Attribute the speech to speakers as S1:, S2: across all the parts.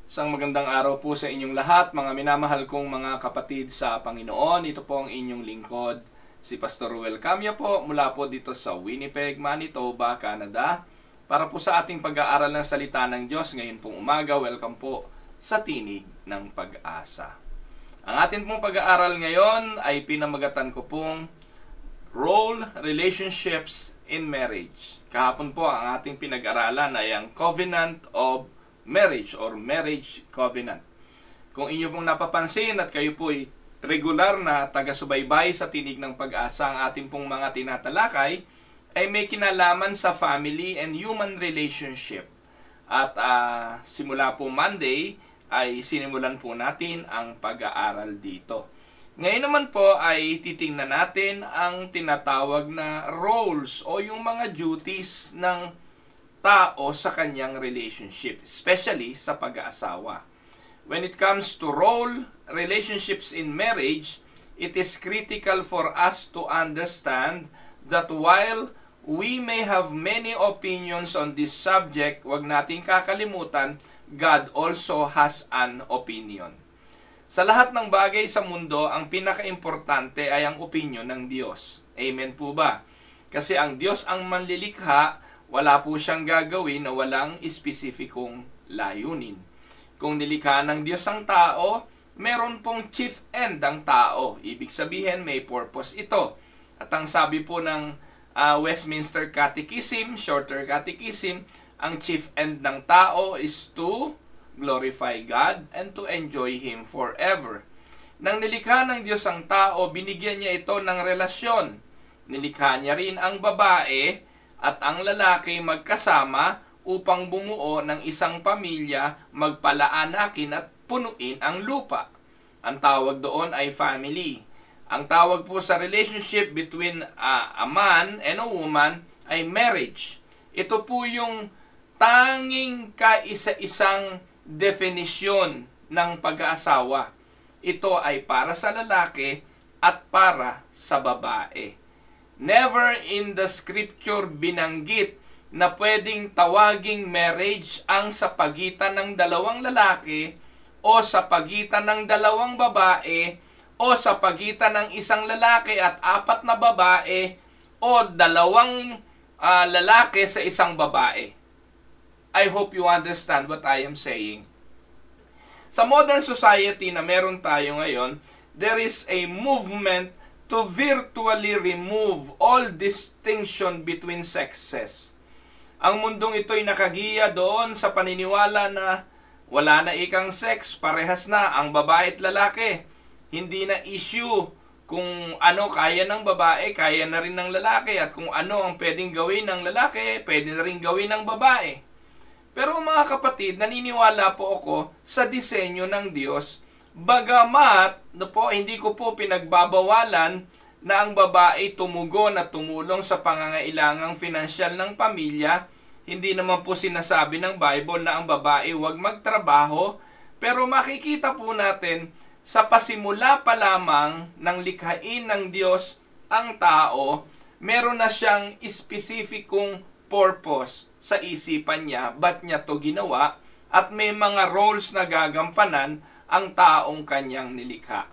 S1: Isang magandang araw po sa inyong lahat, mga minamahal kong mga kapatid sa Panginoon. Ito po ang inyong lingkod, si Pastor Ruel Camia po, mula po dito sa Winnipeg, Manitoba, Canada. Para po sa ating pag-aaral ng salita ng Diyos ngayon pong umaga, welcome po sa Tinig ng Pag-asa. Ang ating pong pag-aaral ngayon ay pinamagatan ko pong Role, Relationships in Marriage. Kahapon po ang ating pinag-aralan ay ang Covenant of Marriage or Marriage Covenant. Kung inyo pong napapansin at kayo po'y regular na taga-subaybay sa Tinig ng Pag-asa, ang ating pong mga tinatalakay ay may kinalaman sa family and human relationship. At simula po Monday ay sinimulan po natin ang pag-aaral dito. Ngayon naman po ay titingnan natin ang tinatawag na roles o yung mga duties ng tao sa kanyang relationship, especially sa pag-aasawa. When it comes to role, relationships in marriage, it is critical for us to understand that while we may have many opinions on this subject, wag nating kakalimutan, God also has an opinion. Sa lahat ng bagay sa mundo, ang pinaka-importante ay ang opinion ng Diyos. Amen po ba? Kasi ang Diyos ang manlilikha, wala po siyang gagawin na walang espesifikong layunin. Kung nilikha ng Diyos ang tao, meron pong chief end ang tao. Ibig sabihin, may purpose ito. At ang sabi po ng Westminster Catechism, Shorter Catechism, ang chief end ng tao is to glorify God and to enjoy Him forever. Nang nilikha ng Diyos ang tao, binigyan niya ito ng relasyon. Nilikha niya rin ang babae at ang lalaki magkasama upang bumuo ng isang pamilya, magpalaanakin at punuin ang lupa. Ang tawag doon ay family. Ang tawag po sa relationship between a man and a woman ay marriage. Ito po yung tanging kaisa-isang definisyon ng pag-aasawa. Ito ay para sa lalaki at para sa babae. Never in the scripture binanggit na pwedeng tawaging marriage ang sa pagitan ng dalawang lalaki o sa pagitan ng dalawang babae o sa pagitan ng isang lalaki at apat na babae o dalawang lalaki sa isang babae. I hope you understand what I am saying. Sa modern society na meron tayo ngayon, there is a movement to virtually remove all distinction between sexes. Ang mundong ito'y nakagiya doon sa paniniwala na wala na ikang sex, parehas na ang babae at lalaki. Hindi na issue kung ano kaya ng babae, kaya na rin ng lalaki, at kung ano ang pwedeng gawin ng lalaki, pwede na rin gawin ng babae. Pero mga kapatid, naniniwala po ako sa disenyo ng Diyos. Bagamat, hindi ko po pinagbabawalan na ang babae tumugon at tumulong sa pangangailangang finansyal ng pamilya. Hindi naman po sinasabi ng Bible na ang babae huwag magtrabaho. Pero makikita po natin, sa pasimula pa lamang ng likhain ng Diyos ang tao, meron na siyang espesipikong purpose sa isipan niya, ba't niya to ginawa, at may mga roles na gagampanan ang taong kanyang nilikha.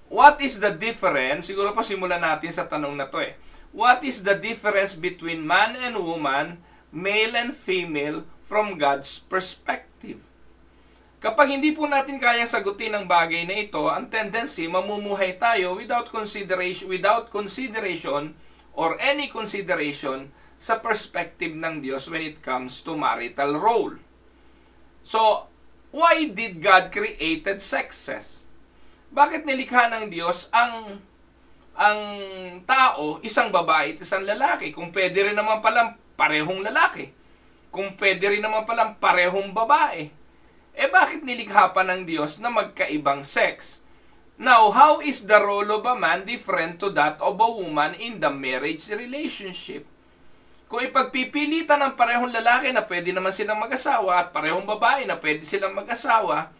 S1: What is the difference? Siguro po simulan natin sa tanong na to What is the difference between man and woman, male and female, from God's perspective? Kapag hindi po natin kayang sagutin ang bagay na ito, ang tendency, mamumuhay tayo without consideration or any consideration sa perspective ng Diyos when it comes to marital role. So, why did God created sexes? Bakit nilikha ng Diyos ang tao, isang babae at isang lalaki? Kung pwede rin naman palang parehong lalaki. Kung pwede rin naman palang parehong babae. Bakit nilikha pa ng Diyos na magkaibang sex? Now, how is the role of a man different to that of a woman in the marriage relationship? Kung ipagpipilitan ng parehong lalaki na pwede naman silang mag-asawa at parehong babae na pwede silang mag-asawa,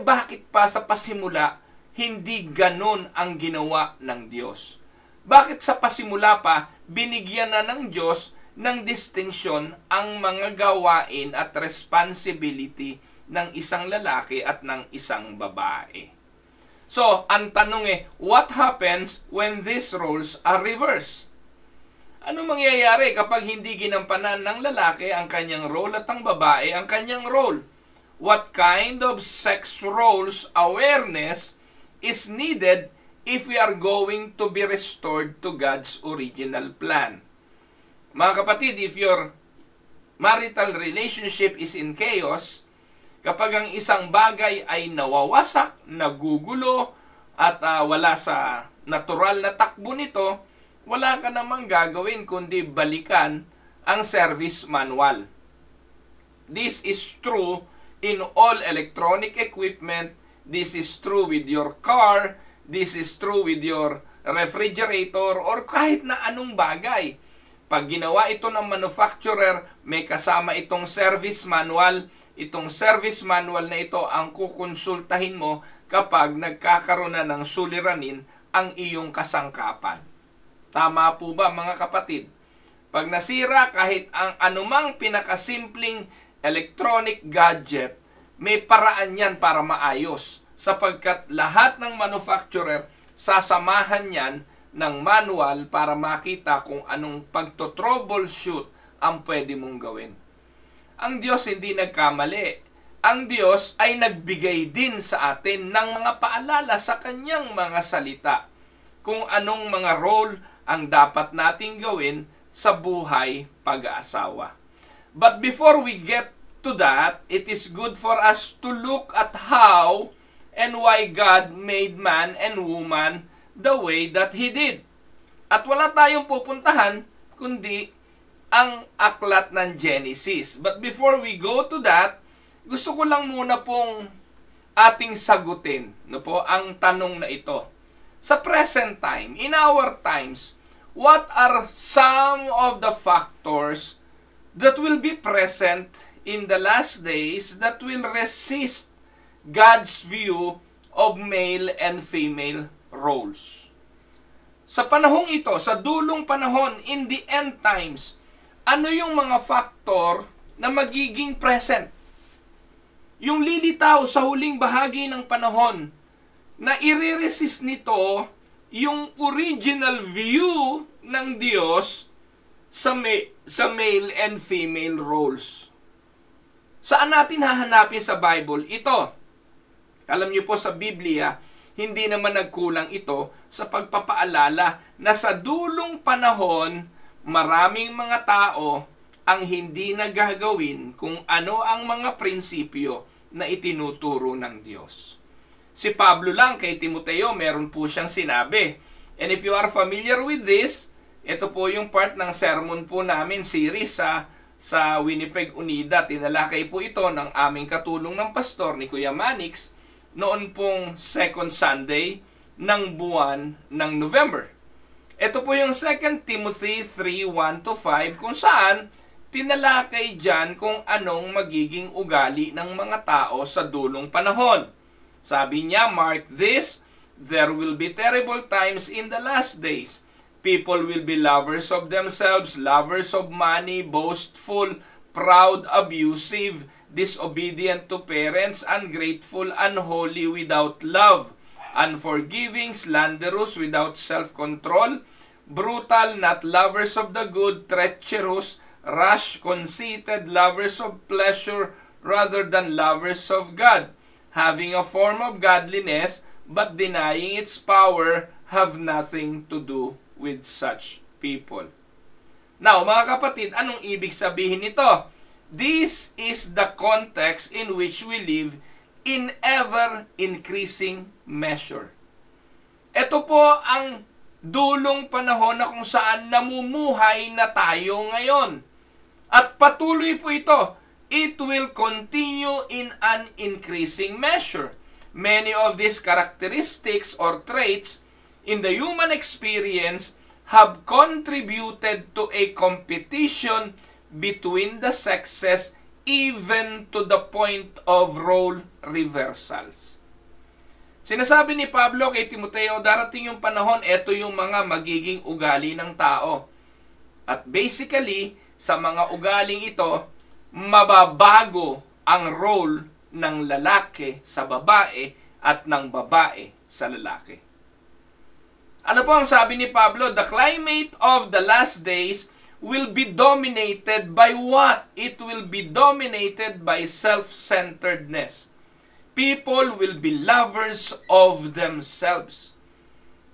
S1: bakit pa sa pasimula hindi ganon ang ginawa ng Diyos? Bakit sa pasimula pa binigyan na ng Diyos ng distinction ang mga gawain at responsibility ng isang lalaki at ng isang babae. So, ang tanong what happens when these roles are reversed? Ano mangyayari kapag hindi ginampanan ng lalaki ang kanyang role at ang babae ang kanyang role? What kind of sex roles awareness is needed if we are going to be restored to God's original plan? Mga kapatid, if your marital relationship is in chaos, kapag ang isang bagay ay nawawasak, nagugulo, at wala sa natural na takbo nito, wala ka namang gagawin kundi balikan ang service manual. This is true in all electronic equipment. This is true with your car. This is true with your refrigerator or kahit na anong bagay. Pag ginawa ito ng manufacturer, may kasama itong service manual. Itong service manual na ito ang kukonsultahin mo kapag nagkakaroon na ng suliranin ang iyong kasangkapan. Tama po ba mga kapatid? Pag nasira kahit ang anumang pinakasimpleng electronic gadget, may paraan yan para maayos. Sapagkat lahat ng manufacturer, sasamahan yan ng manual para makita kung anong pagto-troubleshoot ang pwede mong gawin. Ang Diyos hindi nagkamali. Ang Diyos ay nagbigay din sa atin ng mga paalala sa kanyang mga salita kung anong mga role ang dapat nating gawin sa buhay pag-aasawa. But before we get to that, it is good for us to look at how and why God made man and woman the way that He did. At wala tayong pupuntahan kundi ang aklat ng Genesis. But before we go to that, gusto ko lang muna pong ating sagutin ang tanong na ito. Sa present time, in our times, what are some of the factors that will be present in the last days that will resist God's view of male and female roles? Sa panahong ito, sa dulong panahon, in the end times, ano yung mga factor na magiging present? Yung lilitaw sa huling bahagi ng panahon na i-resist nito yung original view ng Diyos sa male and female roles. Saan natin hahanapin sa Bible ito? Alam niyo po sa Biblia, hindi naman nagkulang ito sa pagpapaalala na sa dulong panahon, maraming mga tao ang hindi nagagawin kung ano ang mga prinsipyo na itinuturo ng Diyos. Si Pablo lang kay Timoteo, meron po siyang sinabi. And if you are familiar with this, ito po yung part ng sermon po namin series sa Winnipeg Unida. Tinalakay po ito ng aming katulong ng pastor ni Kuya Manix noon pong second Sunday ng buwan ng November. Ito po yung 2 Timothy 3:1-5 kung saan tinalakay dyan kung anong magiging ugali ng mga tao sa dulong panahon. Sabi niya, mark this, there will be terrible times in the last days. People will be lovers of themselves, lovers of money, boastful, proud, abusive, disobedient to parents, ungrateful, unholy, without love, unforgiving, slanderous, without self-control, brutal, not lovers of the good, treacherous, rash, conceited, lovers of pleasure rather than lovers of God, having a form of godliness but denying its power, have nothing to do with such people. Now, mga kapatid, anong ibig sabihin nito? This is the context in which we live in ever-increasing measure. Ito po ang dulong panahon na kung saan namumuhay na tayo ngayon. At patuloy po ito. It will continue in an increasing measure. Many of these characteristics or traits in the human experience have contributed to a competition between the sexes, even to the point of role reversals. Sinasabi ni Pablo kay Timoteo, darating yung panahon, ito yung mga magiging ugali ng tao. At basically, sa mga ugaling ito, mababago ang role ng lalaki sa babae at ng babae sa lalaki. Ano po ang sabi ni Pablo? The climate of the last days will be dominated by what? It will be dominated by self-centeredness. People will be lovers of themselves.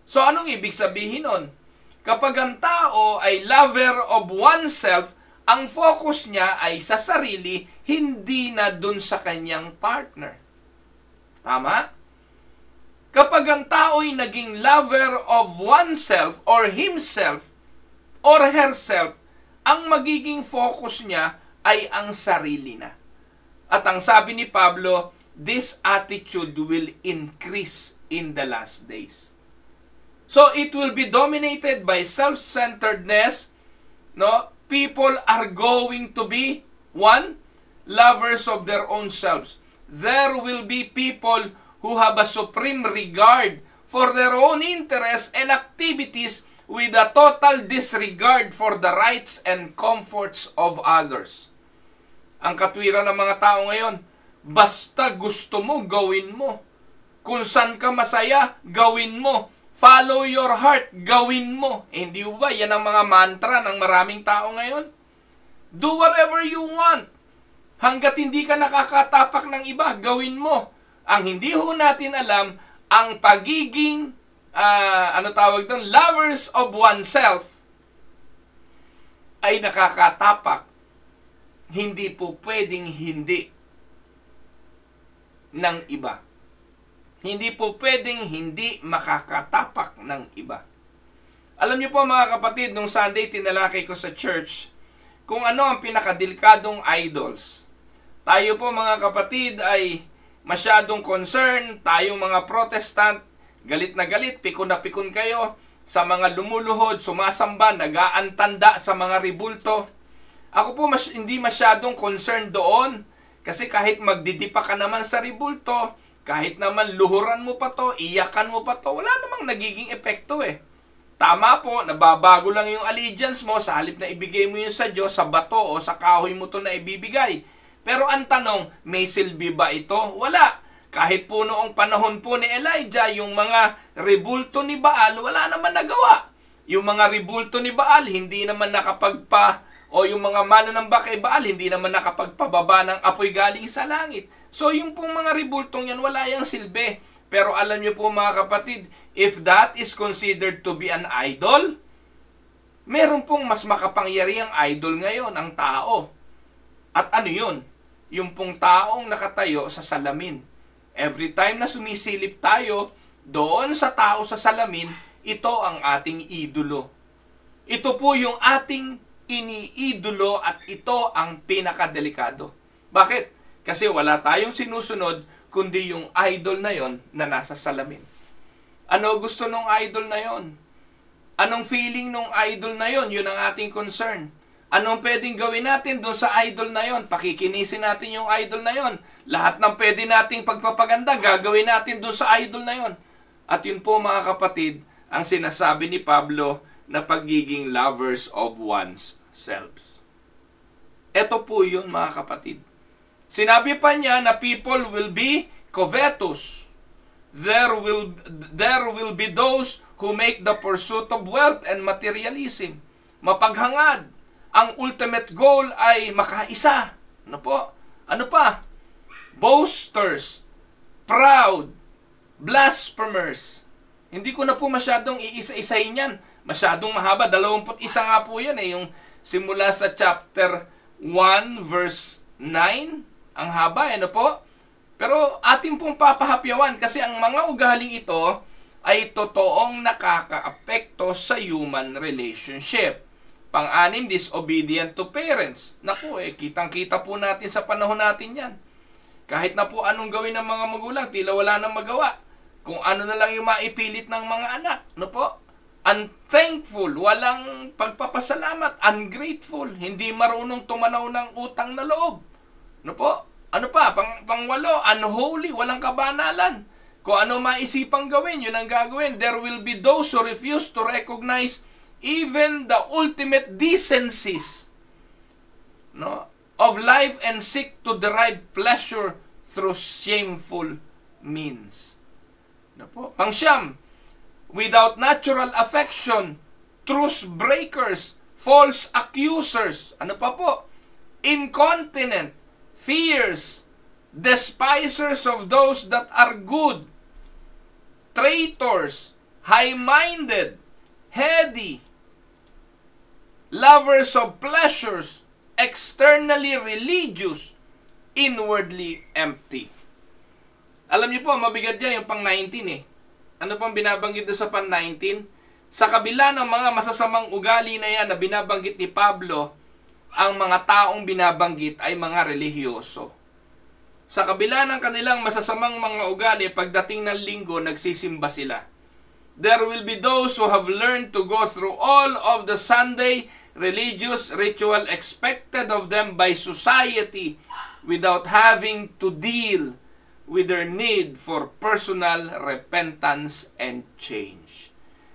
S1: So anong ibig sabihin nun? Kapag ang tao ay lover of oneself, ang focus niya ay sa sarili, hindi na dun sa kanyang partner. Tama? Kapag ang tao ay naging lover of oneself or himself or herself, ang magiging focus niya ay ang sarili na. At ang sabi ni Pablo, this attitude will increase in the last days. So it will be dominated by self-centeredness. No? People are going to be, one, lovers of their own selves. There will be people who have a supreme regard for their own interests and activities with a total disregard for the rights and comforts of others. Ang katwiran ng mga tao ngayon, basta gusto mo, gawin mo. Kung saan ka masaya, gawin mo. Follow your heart, gawin mo. Hindi ba? Yan ang mga mantra ng maraming tao ngayon. Do whatever you want. Hanggat hindi ka nakakatapak ng iba, gawin mo. Ang hindi ho natin alam, ang pagiging, lovers of oneself, ay nakakatapak. Hindi po pwedeng hindi ng iba. Hindi po pwedeng hindi makakatapak ng iba. Alam niyo po mga kapatid, nung Sunday tinalakay ko sa church kung ano ang pinakadelikadong idols. Tayo po mga kapatid ay masyadong concerned, tayong mga Protestant, galit na galit, pikon na pikon kayo sa mga lumuluhod, sumasamba, nag-aantanda sa mga ribulto. Ako po hindi masyadong concerned doon kasi kahit magdidipa ka naman sa ribulto, kahit naman luhuran mo pa to, iyakan mo pa to, wala namang nagiging epekto eh. Tama po, nababago lang yung allegiance mo, sa halip na ibigay mo yun sa Diyos, sa bato o sa kahoy mo to na ibibigay. Pero ang tanong, may silbi ba ito? Wala. Kahit po noong panahon po ni Elijah, yung mga ribulto ni Baal, wala naman nagawa. Yung mga ribulto ni Baal, hindi naman o yung mga mananamba kay Baal, hindi naman nakapagpababa ng apoy galing sa langit. So yung pong mga ribultong yan, wala yung silbi. Pero alam niyo po mga kapatid, if that is considered to be an idol, meron pong mas makapangyarihang idol ngayon, ang tao. At ano yun? Yung pong taong nakatayo sa salamin. Every time na sumisilip tayo, doon sa tao sa salamin, ito ang ating idolo. Ito po yung ating iniidolo at ito ang pinakadelikado. Bakit? Kasi wala tayong sinusunod kundi yung idol na yon na nasa salamin. Ano gusto nung idol na yon? Anong feeling nung idol na yon? Yun ang ating concern. Anong pwedeng gawin natin dun sa idol na yon? Pakikinisin natin yung idol na yon. Lahat ng pwede nating pagpapaganda, gagawin natin dun sa idol na yon. At yun po mga kapatid, ang sinasabi ni Pablo na pagiging lovers of one's selves. Ito po yun mga kapatid. Sinabi pa niya na people will be covetous. There will be those who make the pursuit of wealth and materialism mapaghangad. Ang ultimate goal ay makaisa. Ano po? Ano pa? Boasters, proud, blasphemers. Hindi ko na po masyadong iisa-isahin yan. Masyadong mahaba. 21 nga po yan eh. Yung simula sa chapter 1 verse 9. Ang haba, ano po? Pero ating pong papahapyawan kasi ang mga ugaling ito ay totoong nakakaapekto sa human relationship. Pang-anim, disobedient to parents. Naku kitang-kita po natin sa panahon natin yan. Kahit na po anong gawin ng mga magulang, tila wala nang magawa. Kung ano na lang yung maipilit ng mga anak. Ano po? Unthankful, walang pagpapasalamat, ungrateful, hindi marunong tumanaw ng utang na loob. Ano po? Ano pa? Pangwalo, unholy, walang kabanalan. Kung ano maisipang gawin, yun ang gagawin. There will be those who refuse to recognize even the ultimate decencies of life and seek to derive pleasure through shameful means. Ano po? Pangsyam, without natural affection, truce breakers, false accusers, ano pa po? Incontinent, fierce, despisers of those that are good, traitors, high-minded, heady, lovers of pleasures, externally religious, inwardly empty. Alam niyo po, mabigat yan yung pang 19 eh. Ano pang binabanggit doon sa pang 19? Sa kabila ng mga masasamang ugali na yan na binabanggit ni Pablo, ang mga taong binabanggit ay mga relihiyoso. Sa kabila ng kanilang masasamang mga ugali, pagdating ng linggo, nagsisimba sila. There will be those who have learned to go through all of the Sunday religious ritual expected of them by society without having to deal with their need for personal repentance and change.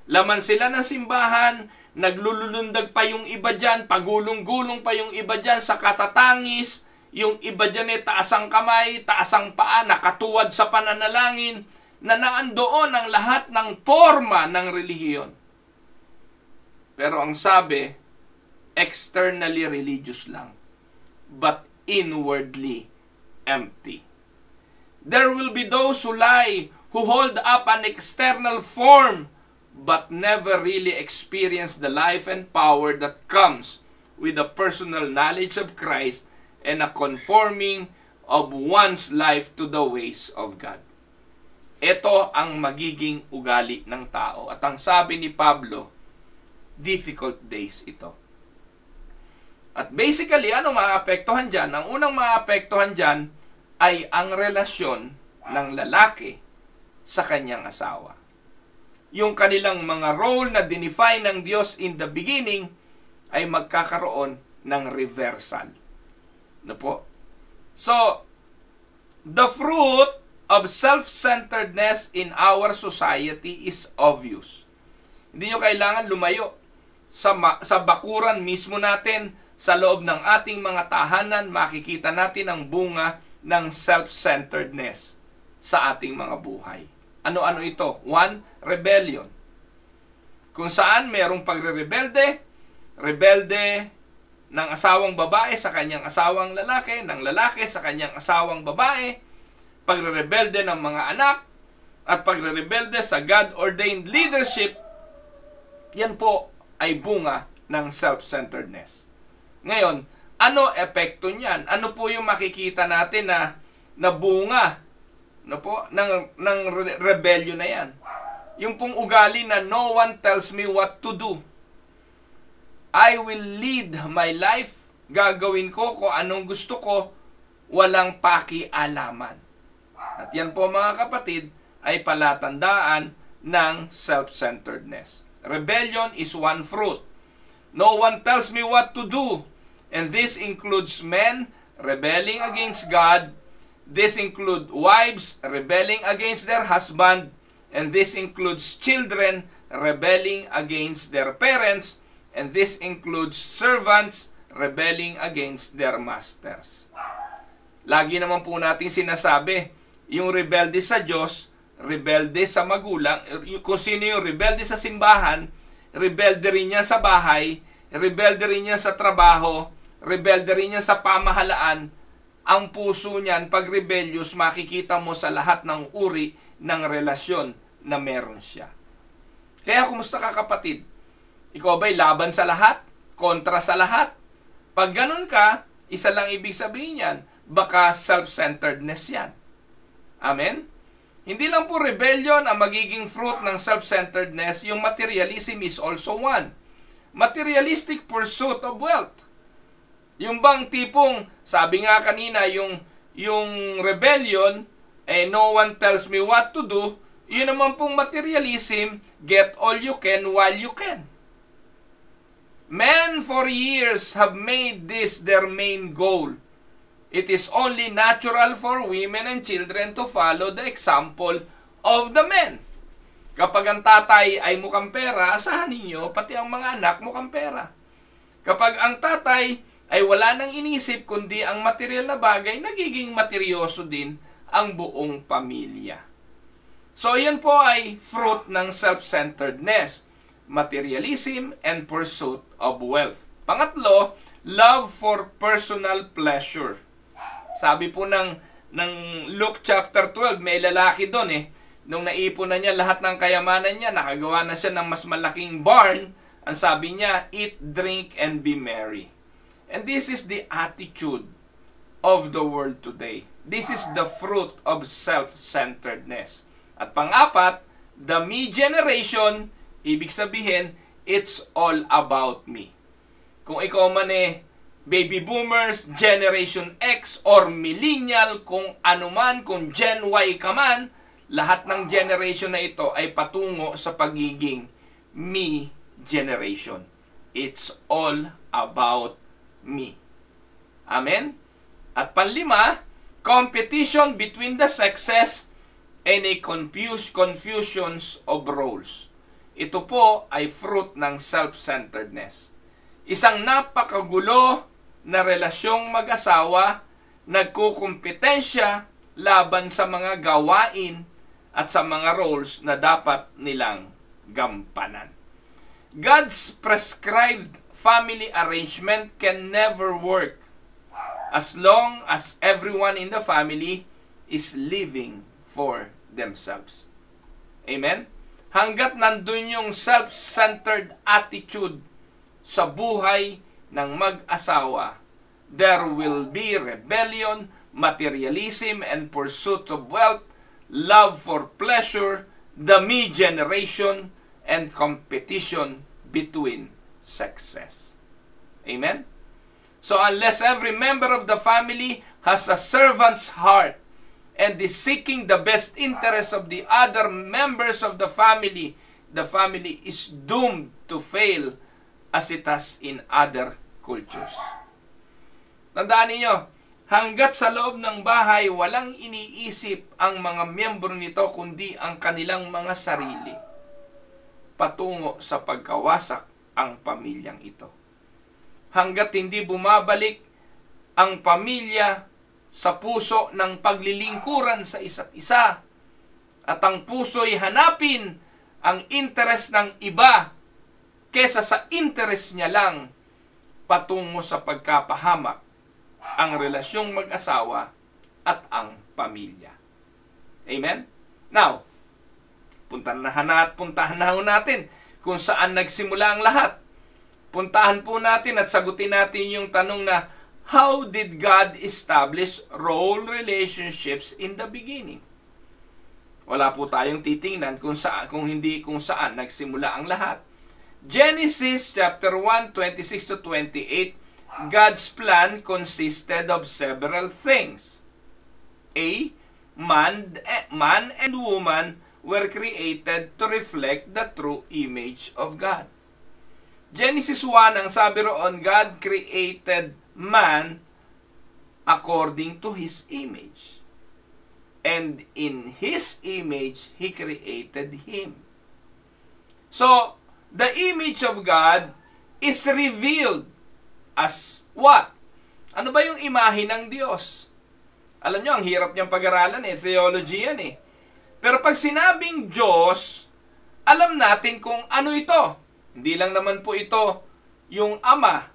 S1: Laman sila ng simbahan, naglulundag pa yung iba dyan, pagulong-gulong pa yung iba dyan sa katatangis, yung iba dyan taas ang kamay, taas ang paa, nakatuwad sa pananalangin, na naandoon ang lahat ng forma ng relihiyon. Pero ang sabi, externally religious lang, but inwardly empty. There will be those who lie, who hold up an external form, but never really experience the life and power that comes with the personal knowledge of Christ and a conforming of one's life to the ways of God. Ito ang magiging ugali ng tao. At ang sabi ni Pablo, difficult days ito. At basically, ano maapektuhan dyan? Ang unang maapektuhan dyan ay ang relasyon ng lalaki sa kanyang asawa. Yung kanilang mga role na dinefine ng Diyos in the beginning ay magkakaroon ng reversal. Ano po? So, the fruit of self-centeredness in our society is obvious. Hindi nyo kailangan lumayo sa bakuran mismo natin, sa loob ng ating mga tahanan, makikita natin ang bunga ng self-centeredness sa ating mga buhay. Ano-ano ito? 1, rebellion. Kung saan merong pagre-rebelde, rebelde ng asawang babae sa kanyang asawang lalaki, ng lalaki sa kanyang asawang babae, pagre-rebelde ng mga anak, at pagre-rebelde sa God-ordained leadership, yan po ay bunga ng self-centeredness. Ngayon, ano epekto niyan? Ano po yung makikita natin na bunga ng rebellion na yan? Yung pong ugali na no one tells me what to do. I will lead my life. Gagawin ko kung anong gusto ko. Walang pakialaman. At yan po mga kapatid ay palatandaan ng self-centeredness. Rebellion is one fruit. No one tells me what to do. And this includes men rebelling against God. This includes wives rebelling against their husband. And this includes children rebelling against their parents. And this includes servants rebelling against their masters. Lagi naman po natin sinasabi, yung rebelde sa Diyos, rebelde sa magulang, kung sino yung rebelde sa simbahan, rebelde rin niya sa bahay, rebelde rin niya sa trabaho, rebelde rin niya sa pamahalaan. Ang puso niyan, pag rebellious, makikita mo sa lahat ng uri ng relasyon na meron siya. Kaya kumusta ka kapatid? Ikaw ba'y laban sa lahat? Kontra sa lahat? Pag ganun ka, isa lang ibig sabihin yan, baka self-centeredness yan. Amen? Hindi lang po rebellion ang magiging fruit ng self-centeredness, yung materialism is also one. Materialistic pursuit of wealth. Yung bang tipong, sabi nga kanina, yung rebellion, no one tells me what to do, yun naman pong materialism, get all you can while you can. Men for years have made this their main goal. It is only natural for women and children to follow the example of the men. Kapag ang tatay ay mukhang pera, asahan ninyo, pati ang mga anak mukhang pera. Kapag ang tatay ay wala nang inisip kundi ang material na bagay, nagiging materyoso din ang buong pamilya. So, yan po ay fruit ng self-centeredness, materialism, and pursuit of wealth. Pangatlo, love for personal pleasure. Sabi po ng Luke chapter 12, may lalaki doon Nung naipon na niya lahat ng kayamanan niya, nakagawa na siya ng mas malaking barn, ang sabi niya, eat, drink, and be merry. And this is the attitude of the world today. This is the fruit of self-centeredness. At pang-apat, the me generation, ibig sabihin, it's all about me. Kung ikaw man baby boomers, generation X, or millennial, kung ano man, kung Gen Y ka man, lahat ng generation na ito ay patungo sa pagiging me generation. It's all about me. Amen? At panlima, competition between the sexes and a confusions of roles. Ito po ay fruit ng self-centeredness. Isang napakagulo na relasyong mag-asawa, nagkukumpetensya laban sa mga gawain at sa mga roles na dapat nilang gampanan. God's prescribed family arrangement can never work as long as everyone in the family is living for themselves. Amen? Hanggat nandun yung self-centered attitude sa buhay ng mag-asawa, there will be rebellion, materialism, and pursuit of wealth, love for pleasure, the me generation, and competition between sexes. Amen? So unless every member of the family has a servant's heart and is seeking the best interests of the other members of the family is doomed to fail as it has in other cultures. Tandaan ninyo, hanggat sa loob ng bahay, walang iniisip ang mga miyembro nito kundi ang kanilang mga sarili. Patungo sa pagkawasak ang pamilyang ito. Hanggat hindi bumabalik ang pamilya sa puso ng paglilingkuran sa isa't isa at ang puso'y hanapin ang interes ng iba kesa sa interes niya lang, patungo sa pagkapahamak ang relasyong mag-asawa at ang pamilya. Amen? Now, puntahan na natin kung saan nagsimula ang lahat. Puntahan po natin at sagutin natin yung tanong na, how did God establish role relationships in the beginning? Wala po tayong titingnan kung saan nagsimula ang lahat. Genesis chapter 1, 26 to 28, God's plan consisted of several things. A, man and woman were created to reflect the true image of God. Genesis 1, ang sabi roon, God created man according to His image. And in His image, He created him. So, the image of God is revealed as what? Ano ba yung imahe ng Diyos? Alam nyo, ang hirap niyang pag-aralan theology yan Pero pag sinabing Diyos, alam natin kung ano ito. Hindi lang naman po ito yung Ama.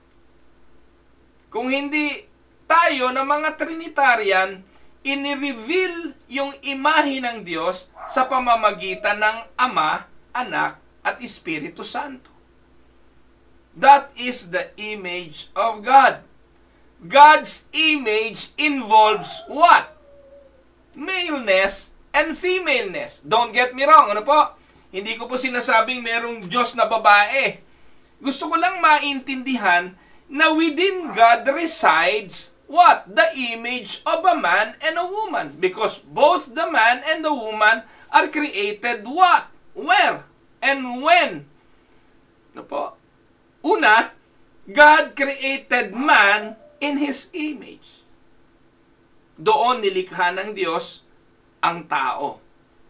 S1: Kung hindi tayo na mga Trinitarian, ini-reveal yung imahe ng Diyos sa pamamagitan ng Ama, Anak, at Espiritu Santo. That is the image of God. God's image involves what? Maleness and femaleness. Don't get me wrong, ano po? Hindi ko po sinasabing merong Diyos na babae. Gusto ko lang maintindihan na within God resides what? The image of a man and a woman. Because both the man and the woman are created what? Where? And when? Ano po? Una, God created man in His image. Doon nilikha ng Diyos ang tao.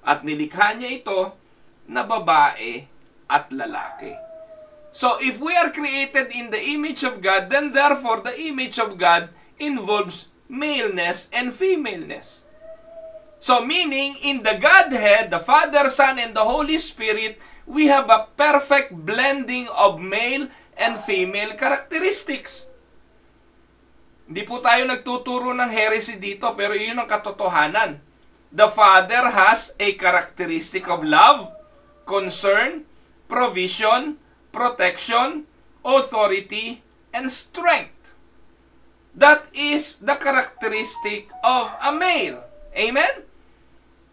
S1: At nilikha niya ito na babae at lalaki. So, if we are created in the image of God, then therefore the image of God involves maleness and femaleness. So meaning, in the Godhead, the Father, Son, and the Holy Spirit, we have a perfect blending of male and female characteristics. Hindi po tayo nagtuturo ng heresy dito, pero yun ang katotohanan. The Father has a characteristic of love, concern, provision, protection, authority, and strength. That is the characteristic of a male. Amen?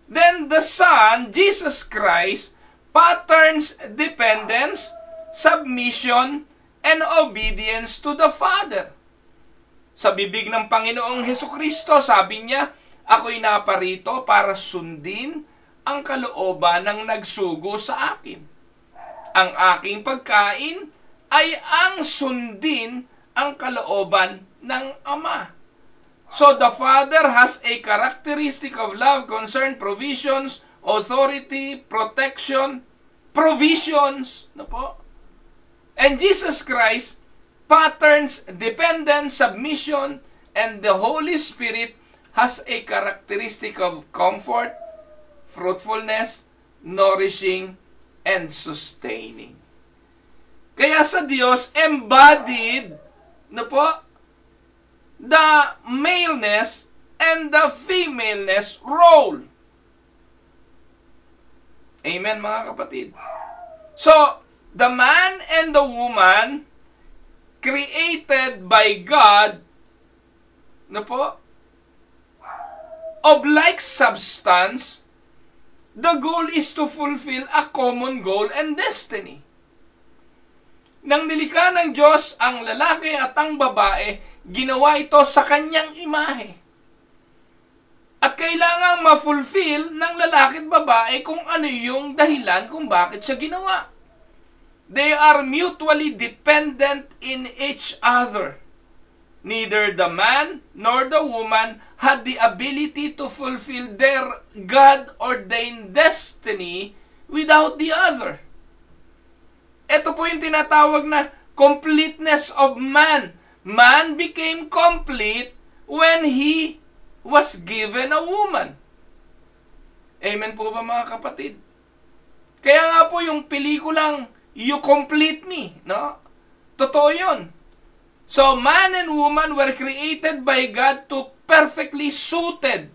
S1: Then the Son, Jesus Christ, patterns dependence, submission, and obedience to the Father. Sa bibig ng Panginoong Hesukristo, sabi niya, ako'y naparito para sundin ang kalooban ng nagsugo sa akin. Ang aking pagkain ay ang sundin ang kalooban ng Ama. So the Father has a characteristic of love, concern, provisions, authority, protection, provisions. No po? And Jesus Christ patterns dependence, submission, and the Holy Spirit has a characteristic of comfort, fruitfulness, nourishing, and sustaining. Kaya sa Diyos, embodied, no po, the maleness and the femaleness role. Amen, mga kapatid. So, the man and the woman created by God, no po, of like substance, the goal is to fulfill a common goal and destiny. Nang nilikha ng Diyos ang lalaki at ang babae, ginawa ito sa kanyang imahe. At kailangang ma-fulfill ng lalaki at babae kung ano yung dahilan kung bakit siya ginawa. They are mutually dependent in each other. Neither the man nor the woman had the ability to fulfill their God-ordained destiny without the other. Ito po yung tinatawag na completeness of man. Man became complete when he was given a woman. Amen po ba, mga kapatid? Kaya nga po yung pelikulang You Complete Me, no? Totoo yun. So man and woman were created by God to perfectly suited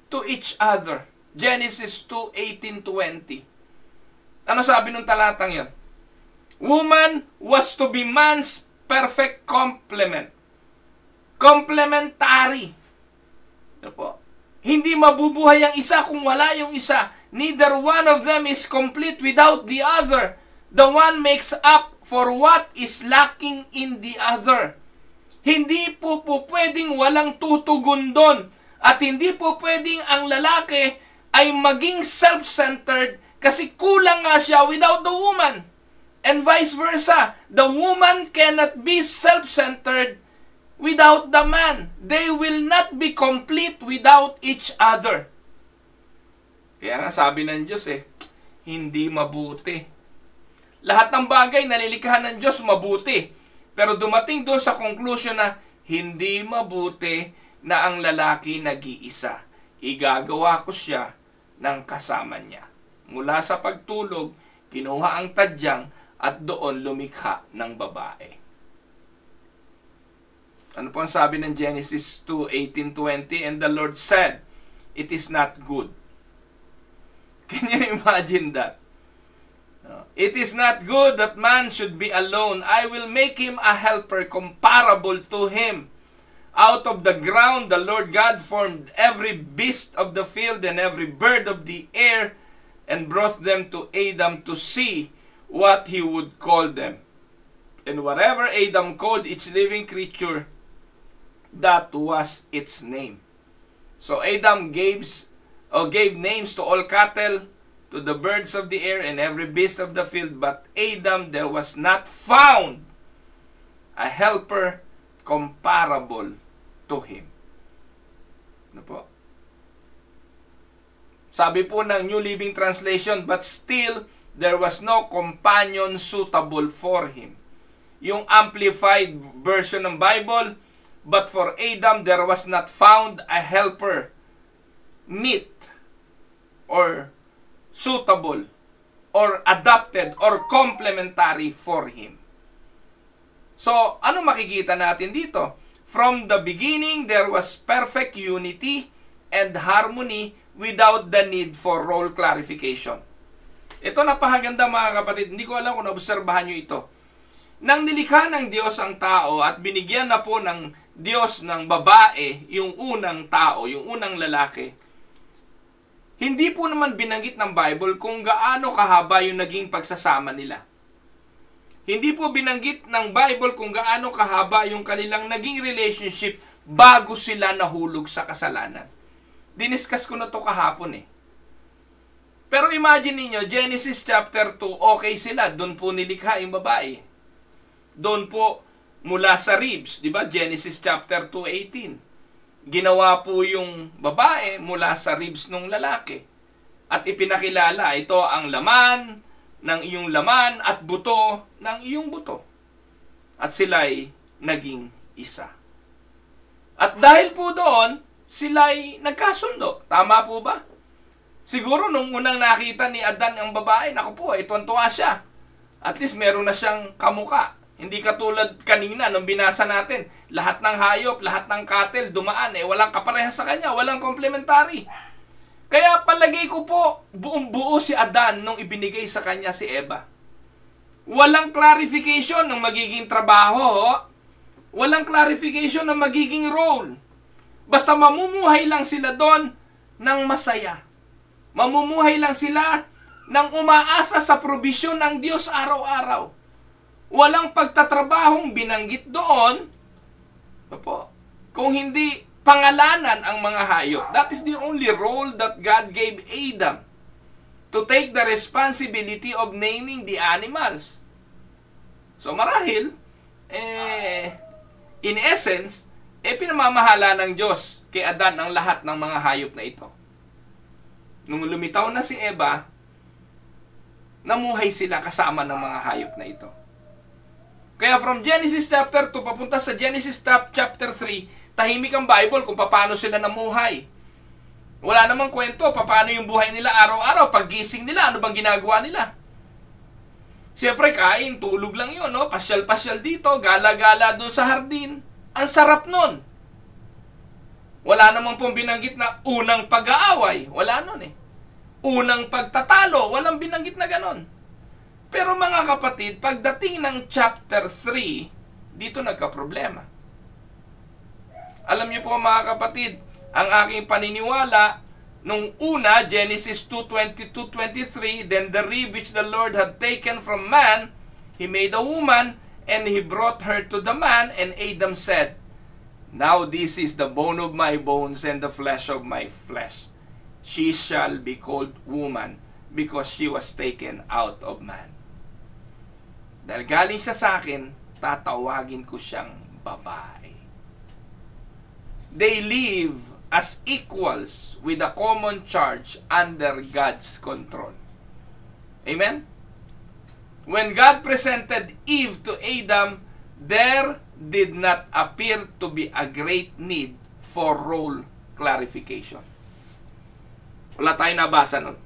S1: to each other. Genesis 2:18-20. Ano sabi nung talatang yun? Woman was to be man's perfect complement. Complementary. Ano po? Hindi mabubuhay ang isa kung wala yung isa. Neither one of them is complete without the other. The one makes up for what is lacking in the other. Hindi po pwedeng walang tutugon doon. At hindi po pwedeng ang lalaki ay maging self-centered kasi kulang nga siya without the woman. And vice versa, the woman cannot be self-centered without the man. They will not be complete without each other. Kaya nga sabi ng Diyos hindi mabuti. Lahat ng bagay na nilikha ng Diyos mabuti. Pero dumating doon sa conclusion na hindi mabuti na ang lalaki nag-iisa. Igagawa ko siya ng kasama niya. Mula sa pagtulog, kinuha ang tadyang at doon lumikha ng babae. Ano po ang sabi ng Genesis 2:18-20? And the Lord said, it is not good. Can you imagine that? It is not good that man should be alone. I will make him a helper comparable to him. Out of the ground the Lord God formed every beast of the field and every bird of the air and brought them to Adam to see what he would call them. And whatever Adam called each living creature, that was its name. So Adam gave names to all cattle, to the birds of the air, and every beast of the field. But Adam there was not found a helper comparable to him. Ano po? Sabi po ng New Living Translation, but still there was no companion suitable for him. Yung Amplified version ng Bible, but for Adam there was not found a helper meet or suitable or adapted or complementary for him. So, ano makikita natin dito? From the beginning, there was perfect unity and harmony without the need for role clarification. Ito napakaganda mga kapatid. Hindi ko alam kung naobserbahan nyo ito. Nang nilikha ng Diyos ang tao at binigyan na po ng Diyos ng babae, yung unang tao, yung unang lalaki, hindi po naman binanggit ng Bible kung gaano kahaba yung naging pagsasama nila. Hindi po binanggit ng Bible kung gaano kahaba yung kanilang naging relationship bago sila nahulog sa kasalanan. Diniscuss ko na to kahapon eh. Pero imagine niyo Genesis chapter 2, okay sila. Doon po nilikha yung babae. Doon po mula sa ribs, di ba? Genesis chapter 2:18. Ginawa po yung babae mula sa ribs ng lalaki. At ipinakilala, ito ang laman ng iyong laman at buto ng iyong buto. At sila'y naging isa. At dahil po doon, sila'y nagkasundo. Tama po ba? Siguro nung unang nakita ni Adan ang babae, naku po, tuwan-tuwa siya. At least meron na siyang kamuka. Hindi katulad kanina nung binasa natin. Lahat ng hayop, lahat ng cattle dumaan, walang kaparehas sa kanya, walang complementary. Kaya palagay ko po, buong buo si Adan nung ibinigay sa kanya si Eva. Walang clarification ng magiging trabaho. Walang clarification ng magiging role. Basta mamumuhay lang sila doon ng masaya. Mamumuhay lang sila ng umaasa sa probisyon ng Diyos araw-araw. Walang pagtatrabahong binanggit doon. Kung hindi pangalanan ang mga hayop. That is the only role that God gave Adam. To take the responsibility of naming the animals. So marahil, in essence, pinamamahala ng Diyos kay Adan ang lahat ng mga hayop na ito. Nung lumitaw na si Eva, namuhay sila kasama ng mga hayop na ito. Kaya from Genesis chapter 2 papunta sa Genesis chapter 3, tahimik ang Bible kung paano sila namuhay. Wala namang kwento paano yung buhay nila araw-araw. Paggising nila, ano bang ginagawa nila? Siyempre, kain, tulog lang yun, no? Pasyal-pasyal dito, gala-gala doon sa hardin. Ang sarap nun. Wala namang pong binanggit na unang pag-aaway. Wala nun eh. Unang pagtatalo, walang binanggit na ganon. Pero mga kapatid, pagdating ng chapter 3, dito nagka-problema. Alam niyo po mga kapatid, ang aking paniniwala, nung una, Genesis 2:22-23, then the rib which the Lord had taken from man, he made a woman, and he brought her to the man, and Adam said, now this is the bone of my bones and the flesh of my flesh. She shall be called woman, because she was taken out of man. Dahil galing siya sa akin, tatawagin ko siyang babae. They live as equals with a common charge under God's control. Amen? When God presented Eve to Adam, there did not appear to be a great need for role clarification. Wala tayong nabasa nun.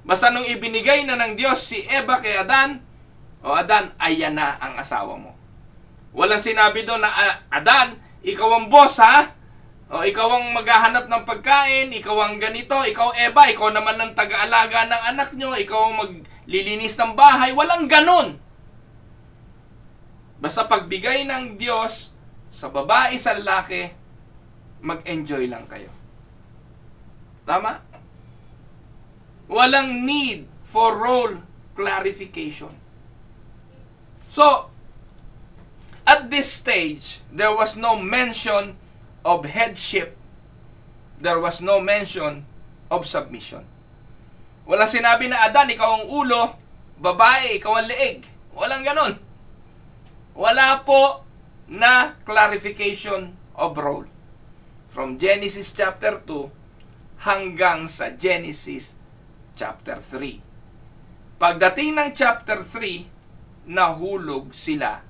S1: Basta nung ibinigay na ng Diyos si Eva kay Adan, o Adan, ayan na ang asawa mo. Walang sinabi doon na, Adan, ikaw ang boss ha? O ikaw ang maghahanap ng pagkain, ikaw ang ganito, ikaw Eva, ikaw naman ang taga-alaga ng anak nyo, ikaw ang maglilinis ng bahay. Walang ganon. Basta pagbigay ng Diyos sa babae, sa lalaki, mag-enjoy lang kayo. Tama? Walang need for role clarification. So, at this stage, there was no mention of headship. There was no mention of submission. Walang sinabi na Adan, ikaw ang ulo, babae, ikaw ang leeg. Walang ganon. Wala po na clarification of role. From Genesis chapter 2 hanggang sa Genesis chapter 3. Pagdating ng chapter 3, nahulog sila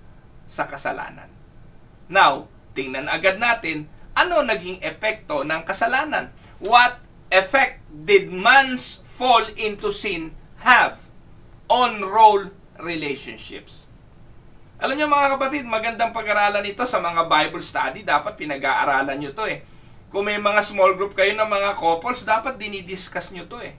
S1: sa kasalanan. Now, tingnan agad natin ano naging epekto ng kasalanan. What effect did man's fall into sin have on role relationships? Alam niyo mga kapatid, magandang pag-aralan ito sa mga Bible study. Dapat pinag-aaralan nyo to eh. Kung may mga small group kayo ng mga couples, dapat dinidiscuss nyo to eh.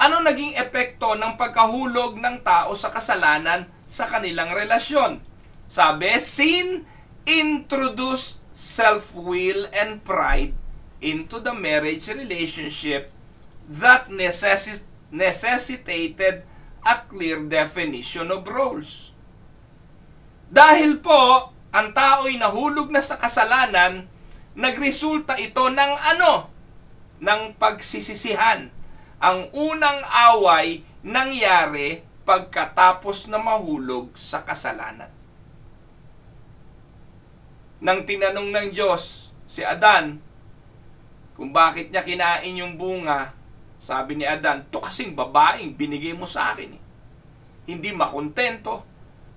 S1: Ano naging epekto ng pagkahulog ng tao sa kasalanan sa kanilang relasyon? Sabi, sin introduced self-will and pride into the marriage relationship that necessitated a clear definition of roles. Dahil po, ang tao'y nahulog na sa kasalanan, nagresulta ito ng ano? Ng pagsisisihan. Ang unang away nangyari pagkatapos na mahulog sa kasalanan. Nang tinanong ng Diyos si Adan kung bakit niya kinain yung bunga, sabi ni Adan, "To kasing babaeng binigay mo sa akin eh." Hindi makontento.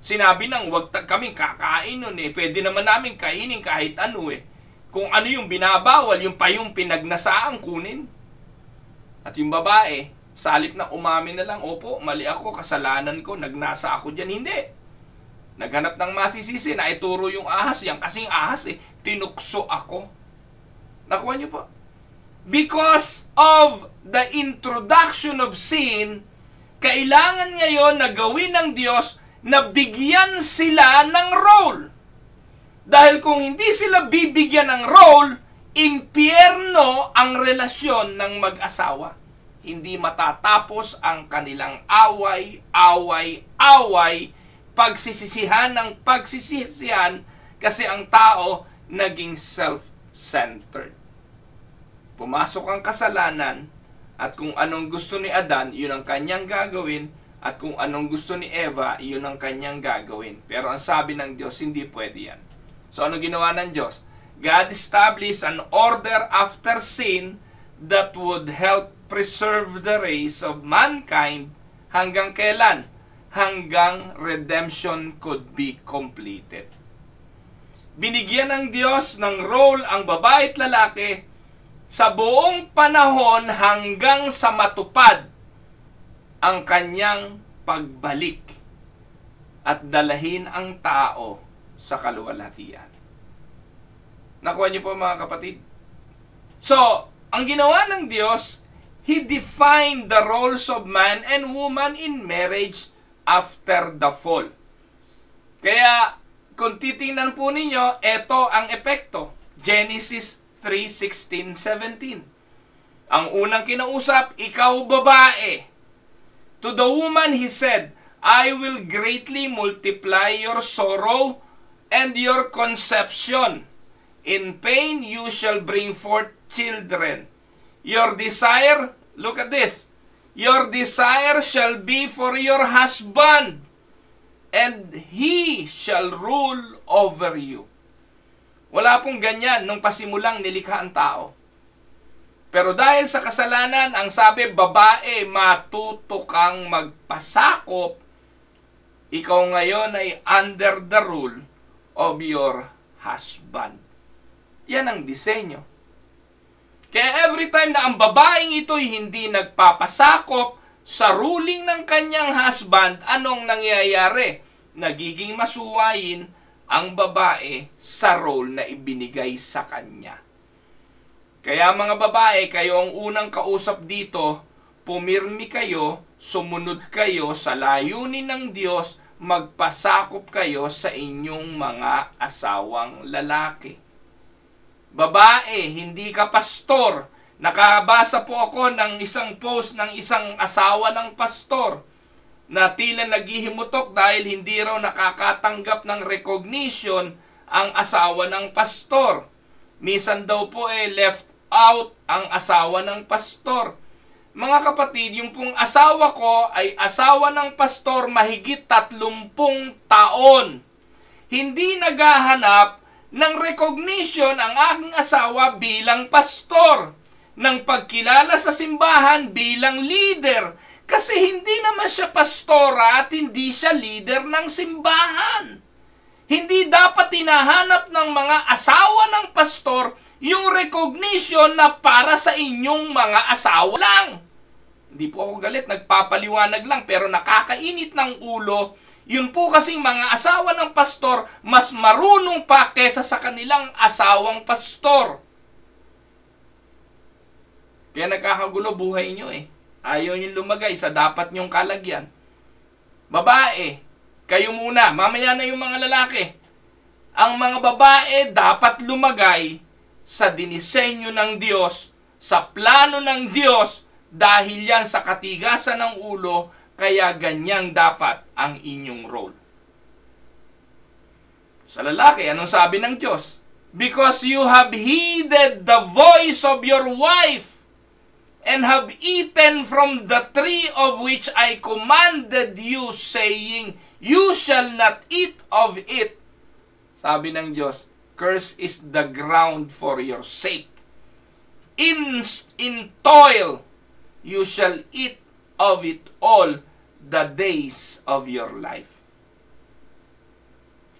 S1: Sinabi nang wag kaming kakain nun eh. Pwede naman namin kainin kahit ano eh. Kung ano yung binabawal, yung pa yung pinagnasaang kunin. At yung babae, salip na umamin na lang, "Opo, mali ako, kasalanan ko, nagnasa ako dyan." Hindi. Naghanap ng masisisi na ituro yung ahas. Yang kasing ahas eh, tinukso ako. Nakuha niyo po? Because of the introduction of sin, kailangan ngayon na gawin ng Diyos na bigyan sila ng role. Dahil kung hindi sila bibigyan ng role, impyerno ang relasyon ng mag-asawa. Hindi matatapos ang kanilang away, pagsisisihan ng pagsisisihan kasi ang tao naging self-centered. Pumasok ang kasalanan at kung anong gusto ni Adan, yun ang kanyang gagawin. At kung anong gusto ni Eva, iyon ang kanyang gagawin. Pero ang sabi ng Diyos, hindi pwede yan. So ano ginawa ng Diyos? God established an order after sin that would help preserve the race of mankind hanggang kailan? Hanggang redemption could be completed. Binigyan ng Diyos ng role ang babae at lalaki sa buong panahon hanggang sa matupad ang kanyang pagbalik at dalahin ang tao sa kaluwalhatian. Nakuha niyo po mga kapatid? So, ang ginawa ng Diyos, He defined the roles of man and woman in marriage after the fall. Kaya, kung titingnan po ninyo, ito ang epekto. Genesis 3:16-17. Ang unang kinausap, ikaw babae. To the woman he said, "I will greatly multiply your sorrow and your conception. In pain you shall bring forth children. Your desire," look at this, "your desire shall be for your husband, and he shall rule over you." Wala pong ganyan nung pasimulang nilikha ang tao. Pero dahil sa kasalanan, ang sabi, babae, matuto kang magpasakop. Ikaw ngayon ay under the rule of your husband. Yan ang disenyo. Kaya every time na ang babaeng ito'y hindi nagpapasakop sa ruling ng kanyang husband, anong nangyayari? Nagiging masuwayin ang babae sa role na ibinigay sa kanya. Kaya mga babae, kayo ang unang kausap dito, pumirmi kayo, sumunod kayo sa layunin ng Diyos, magpasakop kayo sa inyong mga asawang lalaki. Babae, hindi ka pastor. Nakabasa po ako ng isang post ng isang asawa ng pastor na tila naghihimutok dahil hindi raw nakakatanggap ng recognition ang asawa ng pastor. Minsan daw po left out ang asawa ng pastor. Mga kapatid, yung pong asawa ko ay asawa ng pastor mahigit 30 taon. Hindi naghahanap ng recognition ang aking asawa bilang pastor, ng pagkilala sa simbahan bilang leader, kasi hindi naman siya pastora at hindi siya leader ng simbahan. Hindi dapat hinahanap ng mga asawa ng pastor yung recognition na para sa inyong mga asawa lang. Hindi po ako galit, nagpapaliwanag lang, pero nakakainit ng ulo. Yun po kasing mga asawa ng pastor, mas marunong pa kesa sa kanilang asawang pastor. Kaya nagkakagulo buhay nyo eh. Ayaw nyo lumagay sa dapat nyong kalagyan. Babae, kayo muna, mamaya na yung mga lalaki. Ang mga babae dapat lumagay sa dinisenyo ng Diyos, sa plano ng Diyos, dahil yan sa katigasan ng ulo, kaya ganyang dapat ang inyong role. Sa lalaki, anong sabi ng Diyos? Because you have heeded the voice of your wife, and have eaten from the tree of which I commanded you, saying, you shall not eat of it. Sabi ng Diyos, curse is the ground for your sake. In toil, you shall eat of it all the days of your life.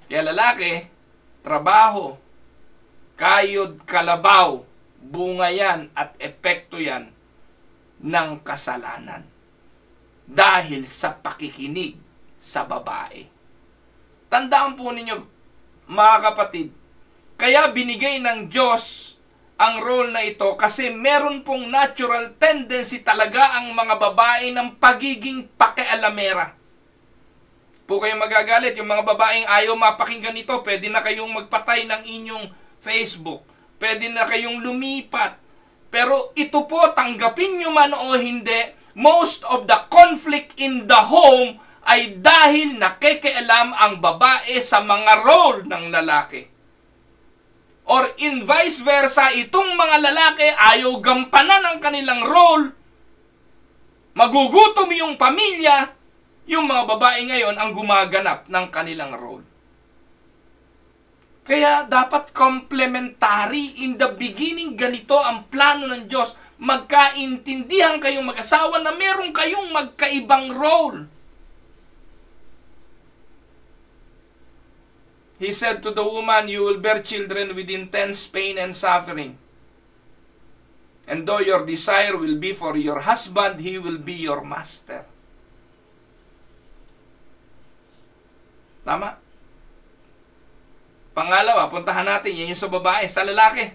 S1: Kaya lalaki, trabaho, kayod kalabaw, bunga yan at epekto yan ng kasalanan. Dahil sa pakikinig sa babae. Tandaan po ninyo, mga kapatid, kaya binigay ng Diyos ang role na ito kasi meron pong natural tendency talaga ang mga babae ng pagiging pakialamera. Po kayo magagalit, yung mga babaeng ayaw mapakinggan ito, pwede na kayong magpatay ng inyong Facebook, pwede na kayong lumipat. Pero ito po, tanggapin nyo man o hindi, most of the conflict in the home ay dahil nakikialam ang babae sa mga role ng lalaki. Or in vice versa, itong mga lalaki ayaw gampanan ang kanilang role, magugutom yung pamilya, yung mga babae ngayon ang gumaganap ng kanilang role. Kaya dapat complementary. In the beginning, ganito ang plano ng Diyos. Magkaintindihan kayong mag-asawa na meron kayong magkaibang role. He said to the woman, you will bear children with intense pain and suffering. And though your desire will be for your husband, he will be your master. Tama? Pangalawa, puntahan natin, yan yung sa babae. Sa lalaki,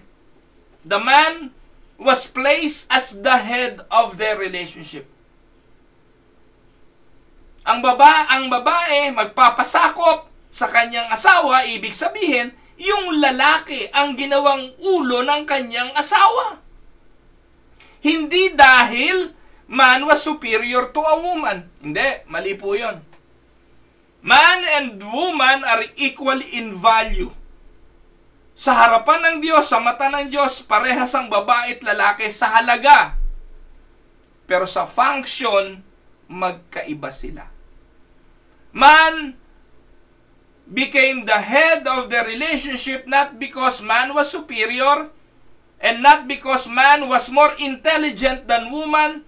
S1: the man was placed as the head of their relationship. Ang babae magpapasakop sa kanyang asawa, ibig sabihin, yung lalaki ang ginawang ulo ng kanyang asawa. Hindi dahil man was superior to a woman. Hindi, mali po yun. Man and woman are equal in value. Sa harapan ng Diyos, sa mata ng Diyos, parehas ang babae at lalaki sa halaga. Pero sa function, magkaiba sila. Man became the head of the relationship not because man was superior and not because man was more intelligent than woman.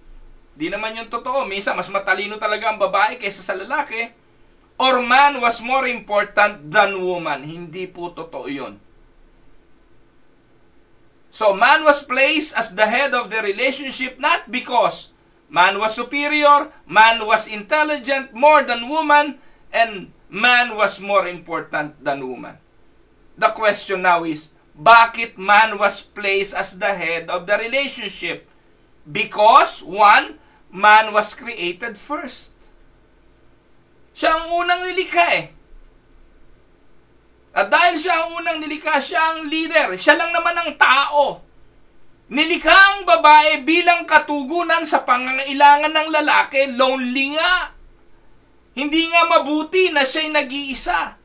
S1: Di naman yung totoo. Minsan, mas matalino talaga ang babae kaysa sa lalaki. Or man was more important than woman. Hindi po totoo yun. So, man was placed as the head of the relationship not because man was superior, man was intelligent more than woman, and man was more important than woman. The question now is, bakit man was placed as the head of the relationship? Because, one, man was created first. Siya ang unang nilikha eh. At dahil siya ang unang nilikha, siya ang leader. Siya lang naman ang tao. Nilikha ang babae bilang katugunan sa pangangailangan ng lalaki. Lonely nga. Hindi nga mabuti na siya'y nag-iisa.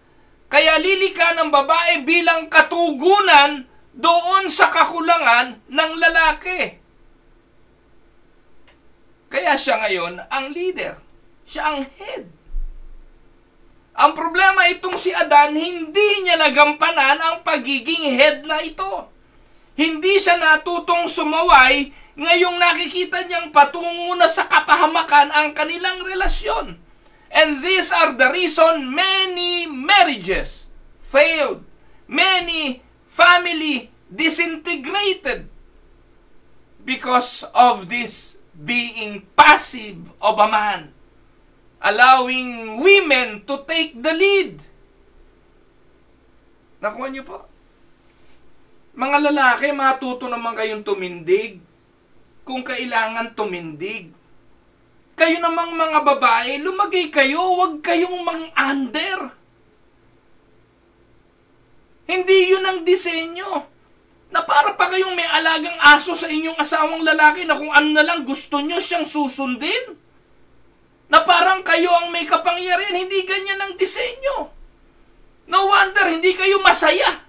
S1: Kaya lilikha ng babae bilang katugunan doon sa kakulangan ng lalaki. Kaya siya ngayon ang leader. Siya ang head. Ang problema itong si Adan, hindi niya nagampanan ang pagiging head na ito. Hindi siya natutong sumaway ngayong nakikita niyang patungo na sa kapahamakan ang kanilang relasyon. And these are the reason many marriages failed. Many family disintegrated because of this being passive of a man, allowing women to take the lead. Nakuha niyo po? Mga lalaki, matuto naman kayong tumindig kung kailangan tumindig. Kayo namang mga babae, lumagay kayo, huwag kayong mang-under. Hindi yun ang disenyo. Na para pa kayong may alagang aso sa inyong asawang lalaki na kung ano na lang gusto nyo siyang susundin. Na parang kayo ang may kapangyarihan. Hindi ganyan ang disenyo. No wonder hindi kayo masaya.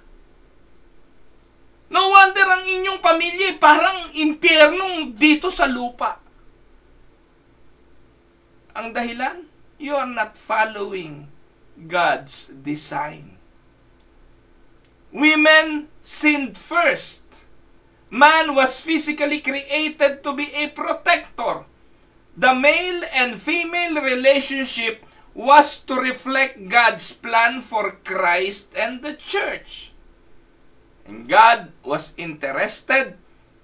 S1: No wonder ang inyong pamilya parang impyernong dito sa lupa. Ang dahilan, you are not following God's design. Women sinned first. Man was physically created to be a protector. The male and female relationship was to reflect God's plan for Christ and the church. And God was interested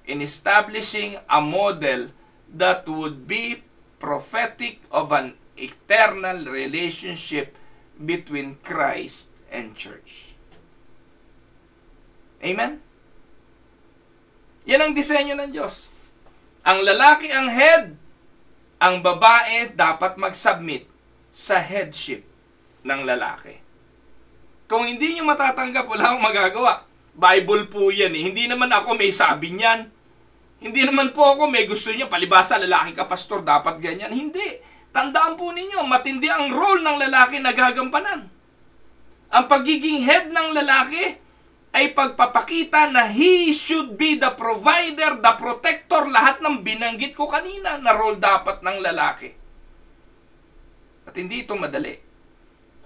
S1: in establishing a model that would be prophetic of an eternal relationship between Christ and church. Amen? Yan ang disenyo ng Diyos. Ang lalaki ang head, ang babae dapat mag-submit sa headship ng lalaki. Kung hindi nyo matatanggap, wala akong magagawa. Bible po yan eh. Hindi naman ako may sabi niyan. Hindi naman po ako may gusto niya, palibasa lalaki ka pastor, dapat ganyan. Hindi. Tandaan po ninyo, matindi ang role ng lalaki na gagampanan. Ang pagiging head ng lalaki ay pagpapakita na he should be the provider, the protector, lahat ng binanggit ko kanina na role dapat ng lalaki. At hindi ito madali.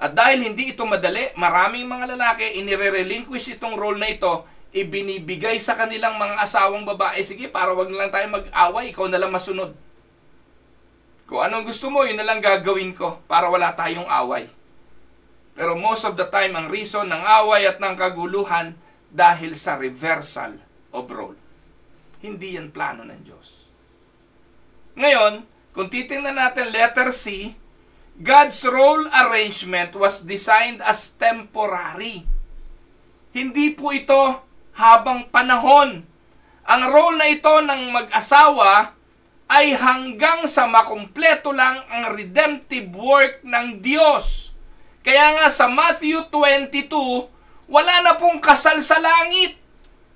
S1: At dahil hindi ito madali, maraming mga lalaki inire-relinquish itong role na ito, ibinibigay sa kanilang mga asawang babae, sige, para wag na lang tayo mag-away, ikaw na lang masunod. Kung anong gusto mo, yun na lang gagawin ko para wala tayong away. Pero most of the time, ang reason ng away at ng kaguluhan dahil sa reversal of role. Hindi yan plano ng Diyos. Ngayon, kung titingnan natin letter C, God's role arrangement was designed as temporary. Hindi po ito habang panahon. Ang role na ito ng mag-asawa ay hanggang sa makumpleto lang ang redemptive work ng Diyos. Kaya nga sa Matthew 22, wala na pong kasal sa langit.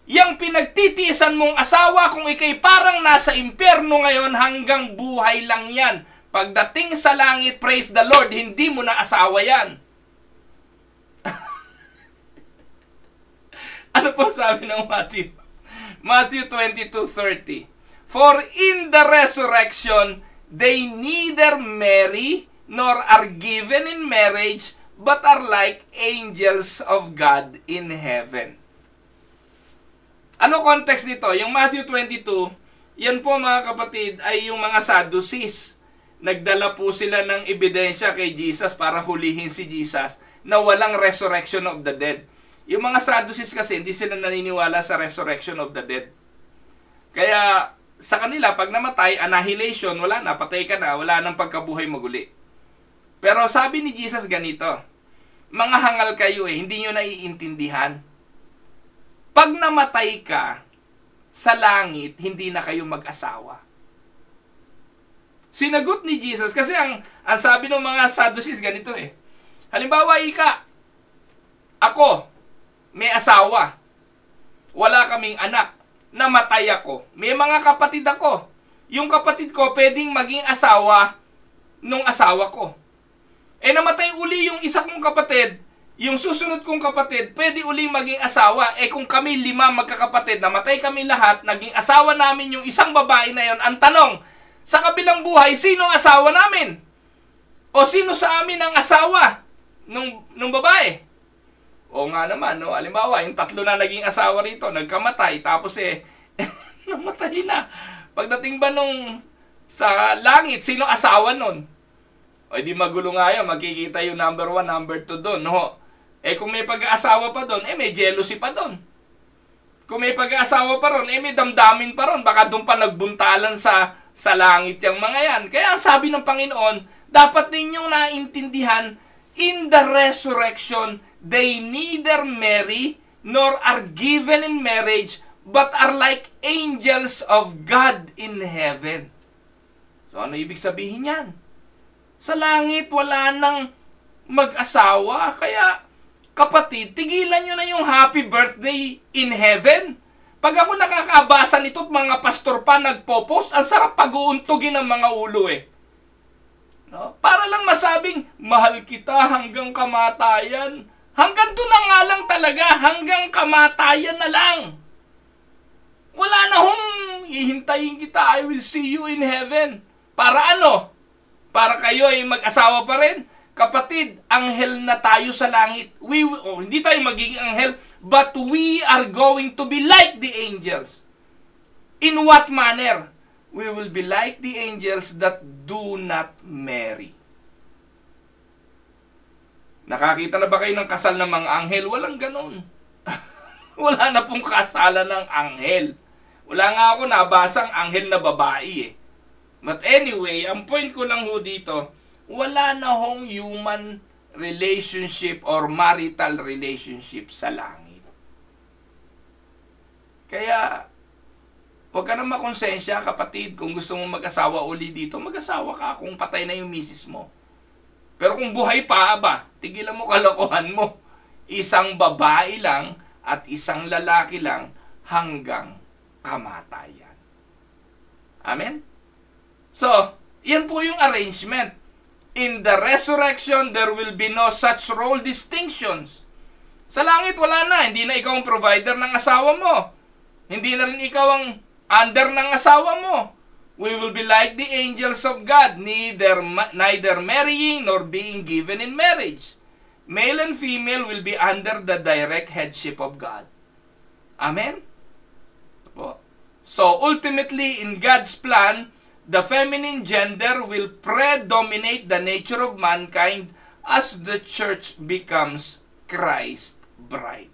S1: Yang pinagtitiisan mong asawa kung ikay parang nasa impyerno ngayon, hanggang buhay lang yan. Pagdating sa langit, praise the Lord, hindi mo na asawa yan. Ano po sabi ng Matthew? Matthew 22:30. For in the resurrection, they neither marry nor are given in marriage, but are like angels of God in heaven. Ano context nito? Yung Matthew 22, yan po mga kapatid ay yung mga Sadducees. Nagdala po sila ng ebidensya kay Jesus para hulihin si Jesus na walang resurrection of the dead. Yung mga Sadducees kasi hindi sila naniniwala sa resurrection of the dead. Kaya sa kanila, pag namatay, annihilation, wala na, patay ka na, wala nang pagkabuhay maguli. Pero sabi ni Jesus ganito, mga hangal kayo hindi nyo naiintindihan. Pag namatay ka, sa langit, hindi na kayo mag-asawa. Sinagot ni Jesus, kasi ang sabi ng mga Sadducees ganito eh. Halimbawa, ako, may asawa, wala kaming anak, namatay ako, may mga kapatid ako. Yung kapatid ko, pwedeng maging asawa nung asawa ko. Namatay uli yung isa kong kapatid, yung susunod kong kapatid, pwede uli maging asawa. Kung kami 5 magkakapatid, namatay kami lahat, naging asawa namin yung isang babae na yon. Ang tanong, sa kabilang buhay, sino ang asawa namin? O sino sa amin ang asawa nung babae? O nga naman, no? Halimbawa, yung 3 na naging asawa rito, nagkamatay, tapos namatay na. Pagdating ba sa langit, sino asawa nun? O di magulo nga yun, makikita yung number 1, number 2 doon, no? Kung may pag-aasawa pa doon, may jealousy pa doon. Kung may pag-aasawa pa ron, may damdamin pa ron. Baka doon pa nagbuntalan sa langit yung mga yan. Kaya ang sabi ng Panginoon, dapat ninyong naintindihan, in the resurrection, they neither marry nor are given in marriage, but are like angels of God in heaven. So ano ibig sabihin yan? Sa langit, wala nang mag-asawa. Kaya, kapatid, tigilan nyo na yung happy birthday in heaven. Pag ako nakakabasa nito at mga pastor pa nagpo-post, ang sarap pag-uuntugin ng mga ulo eh. No? Para lang masabing, mahal kita hanggang kamatayan. Hanggang doon na nga lang talaga, hanggang kamatayan na lang. Wala na hong hihintayin kita, I will see you in heaven. Para ano? Para kayo ay mag-asawa pa rin? Kapatid, anghel na tayo sa langit. Hindi tayo magiging anghel, but we are going to be like the angels. In what manner? We will be like the angels that do not marry. Nakakita na ba kayo ng kasal ng mga anghel? Walang ganon. Wala na pong kasalan ng anghel. Wala nga ako nabasang anghel na babae eh. But anyway, ang point ko lang ho dito, wala na hong human relationship or marital relationship sa langit. Kaya, huwag ka na makonsensya, kapatid, kung gusto mong mag-asawa uli dito, mag-asawa ka kung patay na yung misis mo. Pero kung buhay pa, tigilan mo kalokohan mo. Isang babae lang at isang lalaki lang hanggang kamatayan. Amen? So, yan po yung arrangement. In the resurrection, there will be no such role distinctions. Sa langit, wala na. Hindi na ikaw ang provider ng asawa mo. Hindi na rin ikaw ang under ng asawa mo. We will be like the angels of God, neither marrying nor being given in marriage. Male and female will be under the direct headship of God. Amen? So, ultimately, in God's plan, the feminine gender will predominate the nature of mankind as the church becomes Christ's bride.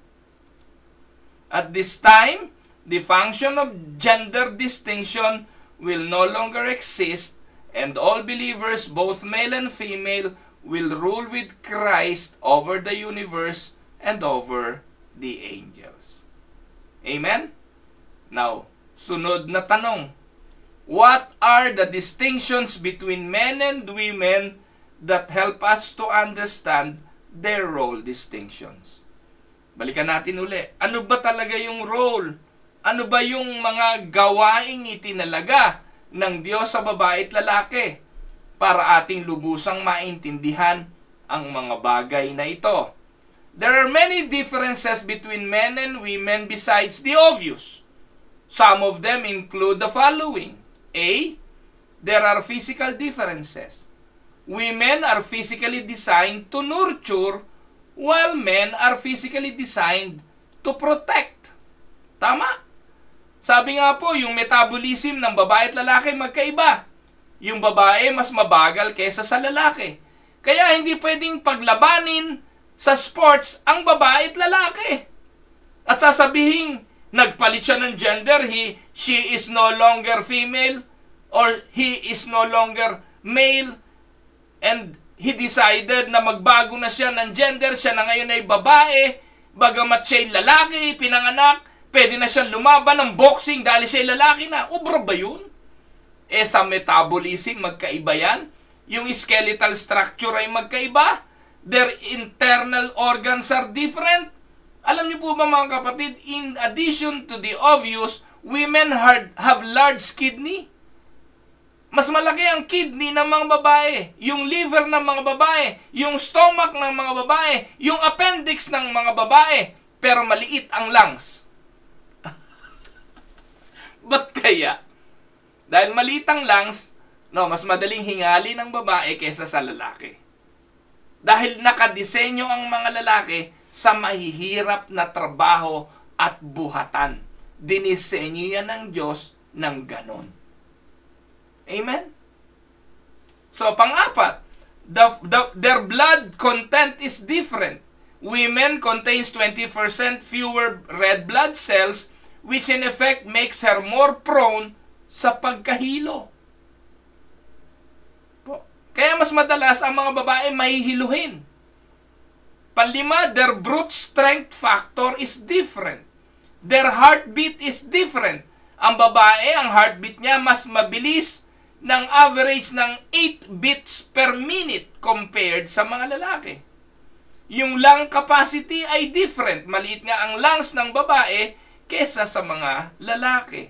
S1: At this time, the function of gender distinction will no longer exist, and all believers, both male and female, will rule with Christ over the universe and over the angels. Amen? Now, sunod na tanong. What are the distinctions between men and women that help us to understand their role distinctions? Balikan natin uli. Ano ba talaga yung role? Ano ba yung mga gawaing itinalaga ng Diyos sa babae at lalaki para ating lubusang maintindihan ang mga bagay na ito? There are many differences between men and women besides the obvious. Some of them include the following. A. There are physical differences. Women are physically designed to nurture, while men are physically designed to protect. Tama? Sabi nga po, yung metabolism ng babae at lalaki magkaiba. Yung babae mas mabagal kaysa sa lalaki. Kaya hindi pwedeng paglabanin sa sports ang babae at lalaki. At sasabihin, nagpalit siya ng gender, she is no longer female, or he is no longer male, and he decided na magbago na siya ng gender, siya na ngayon ay babae, bagamat siya'y lalaki, pinanganak, pwede na siyang lumaban ng boxing dahil siya'y lalaki na. Obra ba yun? Sa metabolism, magkaiba yan. Yung skeletal structure ay magkaiba. Their internal organs are different. Alam niyo po ba mga kapatid, in addition to the obvious, women have large kidney. Mas malaki ang kidney ng mga babae, yung liver ng mga babae, yung stomach ng mga babae, yung appendix ng mga babae, pero maliit ang lungs. Ba't kaya? Dahil maliit ang lungs, mas madaling hingali ng babae kaysa sa lalaki. Dahil nakadisenyo ang mga lalaki sa mahihirap na trabaho at buhatan. Dinisenyo yan ng Diyos ng ganon. Amen? So, pang-apat, their blood content is different. Women contains 20% fewer red blood cells, which in effect makes her more prone sa pagkahilo. Kaya mas madalas ang mga babae mahihiluhin. Panlima, their brute strength factor is different. Their heartbeat is different. Ang babae, ang heartbeat niya mas mabilis ng average ng 8 beats per minute compared sa mga lalaki. Yung lung capacity ay different. Maliit nga ang lungs ng babae kesa sa mga lalaki.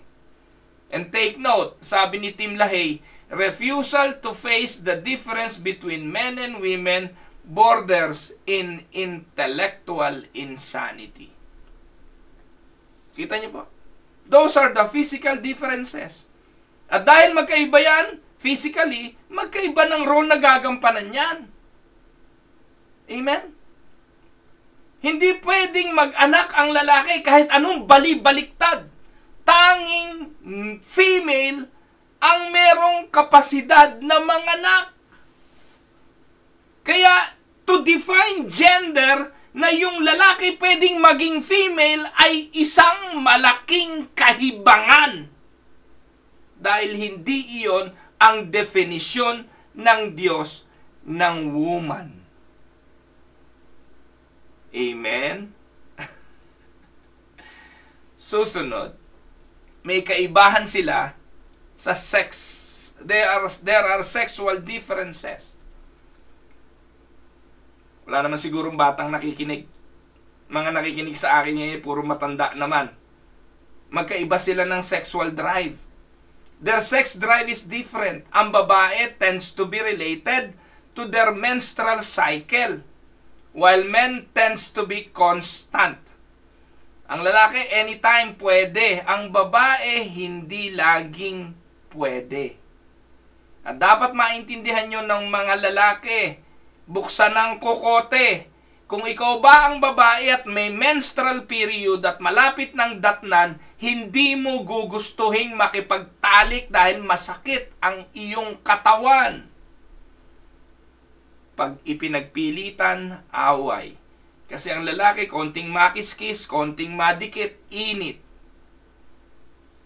S1: And take note, sabi ni Tim LaHaye, refusal to face the difference between men and women borders in intellectual insanity. Kita niyo po? Those are the physical differences. At dahil magkaiba yan, physically, magkaiba ng role na gagampanan yan. Amen? Hindi pwedeng mag-anak ang lalaki kahit anong bali-baliktad. Tanging female ang merong kapasidad na manganak. Kaya, to define gender na yung lalaki pwedeng maging female ay isang malaking kahibangan. Dahil hindi iyon ang definisyon ng Diyos ng woman. Amen? Susunod, may kaibahan sila sa sex. There are sexual differences. Wala naman sigurong batang nakikinig. Mga nakikinig sa akin ngayon, puro matanda naman. Magkaiba sila ng sexual drive. Their sex drive is different. Ang babae tends to be related to their menstrual cycle, while men tends to be constant. Ang lalaki, anytime pwede. Ang babae, hindi laging pwede. At dapat maintindihan nyo ng mga lalaki, buksan ng kokote. Kung ikaw ba ang babae at may menstrual period at malapit ng datnan, hindi mo gugustuhing makipagtalik dahil masakit ang iyong katawan. Pag ipinagpilitan, away. Kasi ang lalaki, konting makiskis, konting madikit, init.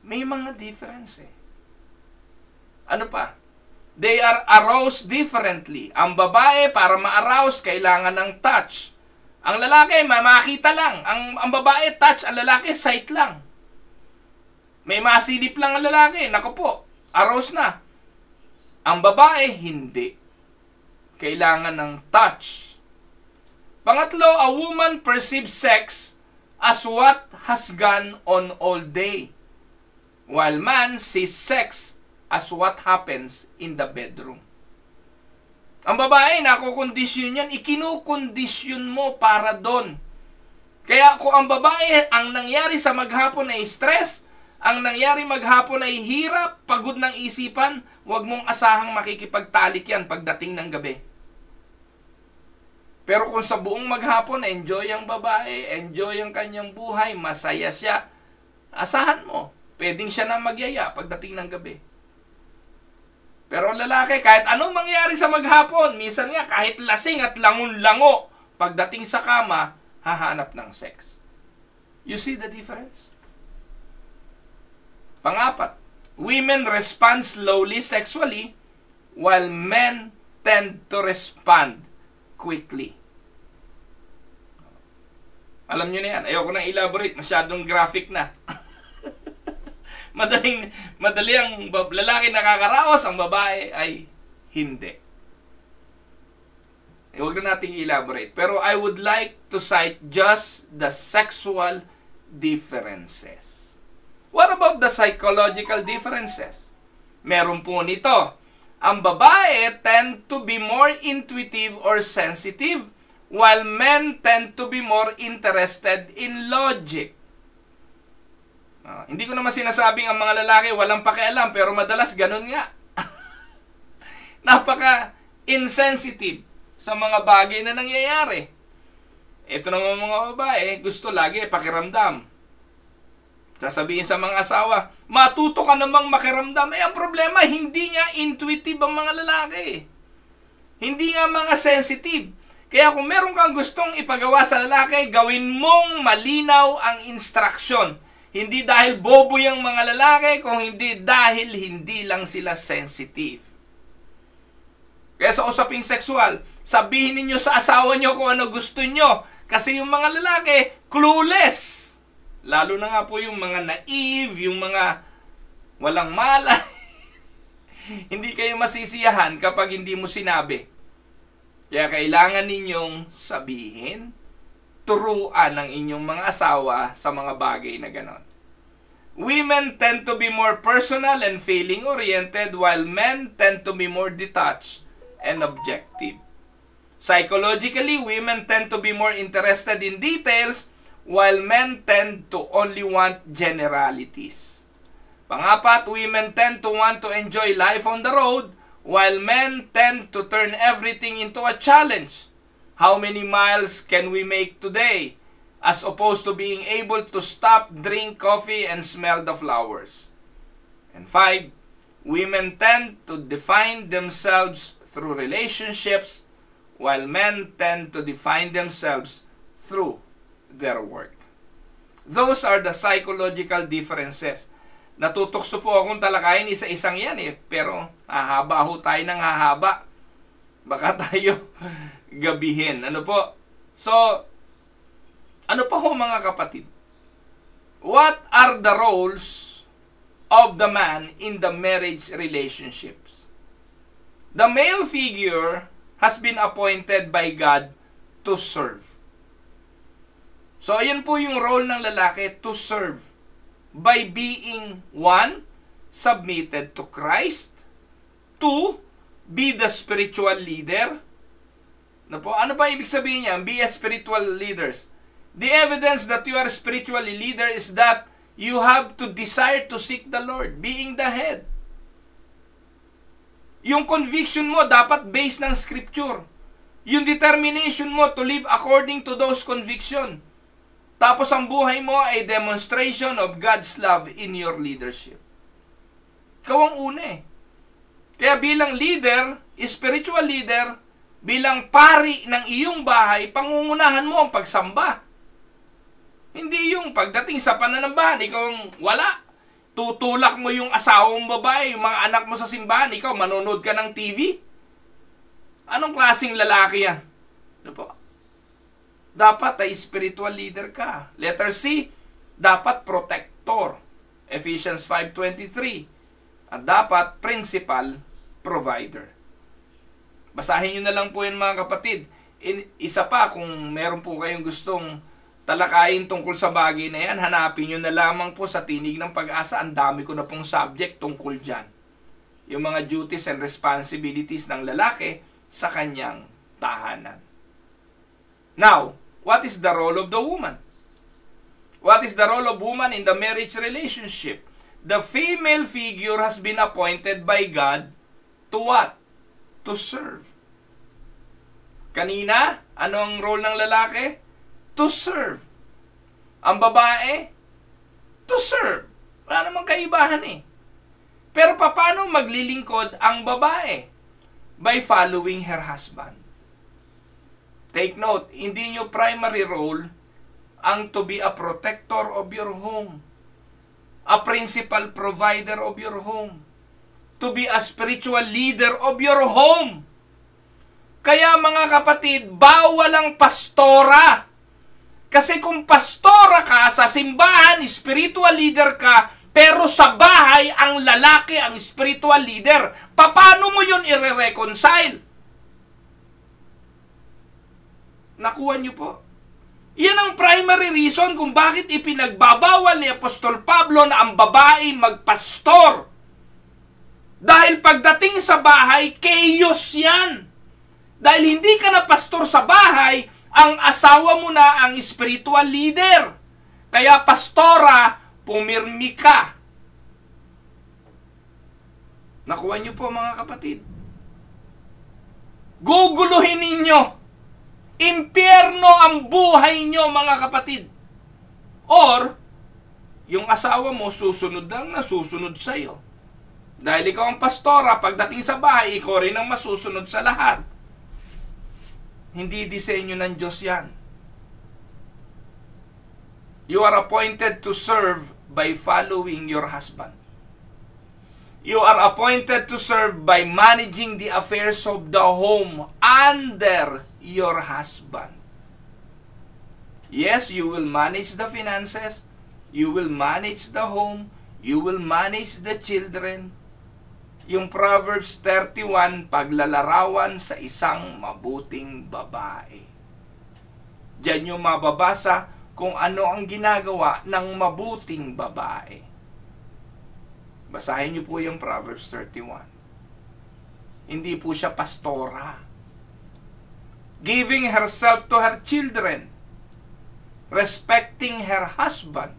S1: May mga difference eh. Ano pa? They are aroused differently. Ang babae, para ma-arouse, kailangan ng touch. Ang lalaki, makita lang. Ang babae, touch. Ang lalaki, sight lang. May masilip lang ang lalaki. Naku po, arouse na. Ang babae, hindi. Kailangan ng touch. Pangatlo, a woman perceives sex as what has gone on all day, while man sees sex as what happens in the bedroom. Ang babae, nakukondisyon yan, ikinukondisyon mo para doon. Kaya kung ang babae, ang nangyari sa maghapon ay stress, ang nangyari maghapon ay hirap, pagod ng isipan, huwag mong asahang makikipagtalik yan pagdating ng gabi. Pero kung sa buong maghapon, enjoy ang babae, enjoy ang kanyang buhay, masaya siya, asahan mo, pwedeng siya na magyaya pagdating ng gabi. Pero ang lalaki, kahit anong mangyari sa maghapon, minsan nga kahit lasing at langon-lango, pagdating sa kama, hahanap ng sex. You see the difference? Pangapat, women respond slowly sexually, while men tend to respond quickly. Alam nyo na yan. Ayoko nang elaborate. Masyadong graphic na. Madali ang lalaki nakakaraos, ang babae ay hindi. Huwag na nating elaborate. Pero I would like to cite just the sexual differences. What about the psychological differences? Meron po nito. Ang babae tend to be more intuitive or sensitive, while men tend to be more interested in logic. Hindi ko naman sinasabing ang mga lalaki walang pakialam, pero madalas ganun nga. Napaka-insensitive sa mga bagay na nangyayari. Ito naman mga babae, gusto lagi pakiramdam. Sasabihin sa mga asawa, matuto ka namang makiramdam. Ang problema, hindi nga intuitive ang mga lalaki. Hindi nga mga sensitive. Kaya kung meron kang gustong ipagawa sa lalaki, gawin mong malinaw ang instruction. Hindi dahil bobo yung mga lalaki, kung hindi dahil hindi lang sila sensitive. Kaya sa usaping sexual, sabihin ninyo sa asawa nyo kung ano gusto nyo. Kasi yung mga lalaki, clueless. Lalo na nga po yung mga naive, yung mga walang malay. Hindi kayo masisiyahan kapag hindi mo sinabi. Kaya kailangan ninyong sabihin, turuan ng inyong mga asawa sa mga bagay na ganon. Women tend to be more personal and feeling-oriented while men tend to be more detached and objective. Psychologically, women tend to be more interested in details while men tend to only want generalities. Pangapat, women tend to want to enjoy life on the road while men tend to turn everything into a challenge. How many miles can we make today? As opposed to being able to stop, drink coffee, and smell the flowers. And 5, women tend to define themselves through relationships while men tend to define themselves through their work. Those are the psychological differences. Natutokso po akong talakayin isa-isang yan pero hahaba ho tayo ng hahaba. Baka tayo gabihin. Ano po? So, ano pa ho mga kapatid? What are the roles of the man in the marriage relationships? The male figure has been appointed by God to serve. So, ayan po yung role ng lalaki, to serve. By being 1, submitted to Christ. 2, be the spiritual leader. Ano ba ibig sabihin niya? Be a spiritual leaders. The evidence that you are a spiritual leader is that you have to desire to seek the Lord, being the head. Yung conviction mo dapat based ng scripture. Yung determination mo to live according to those conviction. Tapos ang buhay mo ay demonstration of God's love in your leadership. Ikaw ang una Kaya bilang leader, spiritual leader, bilang pari ng iyong bahay, pangungunahan mo ang pagsamba. Hindi yung pagdating sa pananambahan, ikaw ang wala. Tutulak mo yung asawa mong babae, yung mga anak mo sa simbahan, ikaw manonood ka ng TV. Anong klaseng lalaki yan? Ano po? Dapat ay spiritual leader ka. Letter C, dapat protector. Ephesians 5:23. At dapat principal provider. Basahin nyo na lang po yan mga kapatid. Isa pa, kung meron po kayong gustong talakayin tungkol sa bagay na yan, hanapin nyo na lamang po sa Tinig ng Pag-asa. Ang dami ko na pong subject tungkol dyan. Yung mga duties and responsibilities ng lalaki sa kanyang tahanan. Now, what is the role of the woman? What is the role of woman in the marriage relationship? The female figure has been appointed by God to what? To serve. Kanina, ano ang role ng lalaki? To serve. Ang babae? To serve. Wala namang kaibahan Pero paano maglilingkod ang babae? By following her husband. Take note, hindi nyo primary role ang to be a protector of your home, a principal provider of your home, to be a spiritual leader of your home. Kaya mga kapatid, bawal ang pastora. Kasi kung pastora ka sa simbahan, spiritual leader ka, pero sa bahay, ang lalaki ang spiritual leader. Paano mo yun i-reconcile? Nakuha niyo po? Yan ang primary reason kung bakit ipinagbabawal ni Apostol Pablo na ang babae magpastor. Dahil pagdating sa bahay, chaos yan. Dahil hindi ka na pastor sa bahay, ang asawa mo na ang spiritual leader. Kaya pastora, pumirmi ka. Nakuha niyo po mga kapatid. Guguluhin ninyo. Impyerno ang buhay nyo mga kapatid. Or, yung asawa mo susunod lang na susunod sa'yo. Dahil ikaw ang pastora, pagdating sa bahay, ikaw rin ang masusunod sa lahat. Hindi disenyo ng Diyos yan. You are appointed to serve by following your husband. You are appointed to serve by managing the affairs of the home under your husband. Yes, you will manage the finances, you will manage the home, you will manage the children. Yung Proverbs 31, paglalarawan sa isang mabuting babae. Diyan yung mababasa kung ano ang ginagawa ng mabuting babae. Basahin niyo po yung Proverbs 31. Hindi po siya pastora. Giving herself to her children, respecting her husband.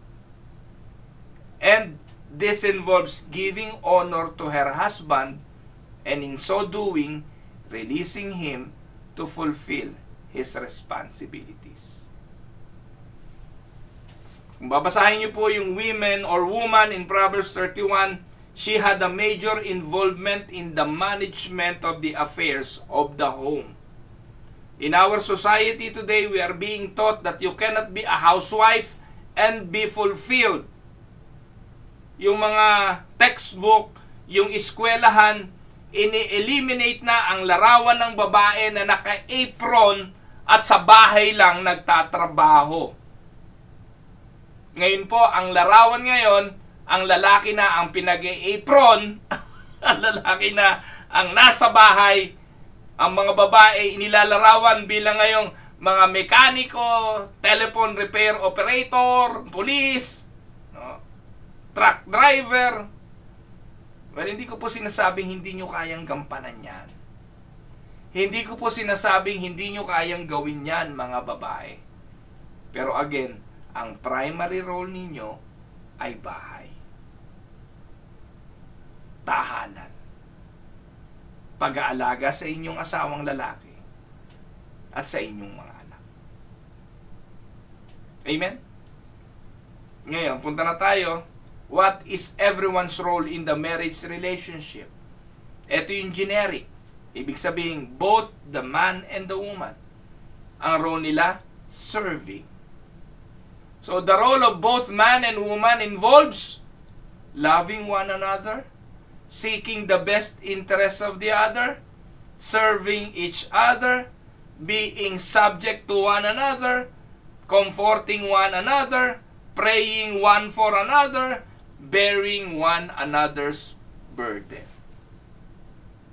S1: And this involves giving honor to her husband and in so doing, releasing him to fulfill his responsibilities. Kung babasahin niyo po yung women or woman in Proverbs 31, she had a major involvement in the management of the affairs of the home. In our society today, we are being taught that you cannot be a housewife and be fulfilled. Yung mga textbook, yung eskwelahan, ini-eliminate na ang larawan ng babae na naka-apron at sa bahay lang nagtatrabaho. Ngayon po, ang larawan ngayon, ang lalaki na ang pinag-apron, ang lalaki na ang nasa bahay, ang mga babae inilalarawan bilang ngayong mga mekaniko, telephone repair operator, police, no? Truck driver. Well, hindi ko po sinasabing hindi nyo kayang gampanan yan. Hindi ko po sinasabing hindi nyo kayang gawin yan, mga babae. Pero again, ang primary role ninyo ay bahay. Tahanan. Pag-aalaga sa inyong asawang lalaki at sa inyong mga anak. Amen? Ngayon, punta na tayo. What is everyone's role in the marriage relationship? Ito yung generic. Ibig sabihin, both the man and the woman. Ang role nila, serving. So the role of both man and woman involves loving one another, seeking the best interests of the other, serving each other, being subject to one another, comforting one another, praying one for another, bearing one another's burden.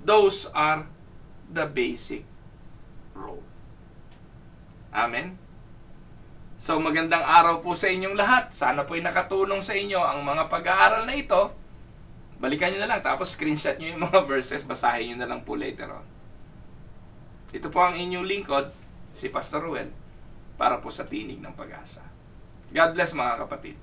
S1: Those are the basic role. Amen? So magandang araw po sa inyong lahat. Sana po'y nakatulong sa inyo ang mga pag-aaral na ito. Balikan nyo na lang, tapos screenshot nyo yung mga verses, basahin nyo na lang po later on. Ito po ang inyong lingkod, si Pastor Ruel, para po sa Tinig ng Pag-asa. God bless mga kapatid.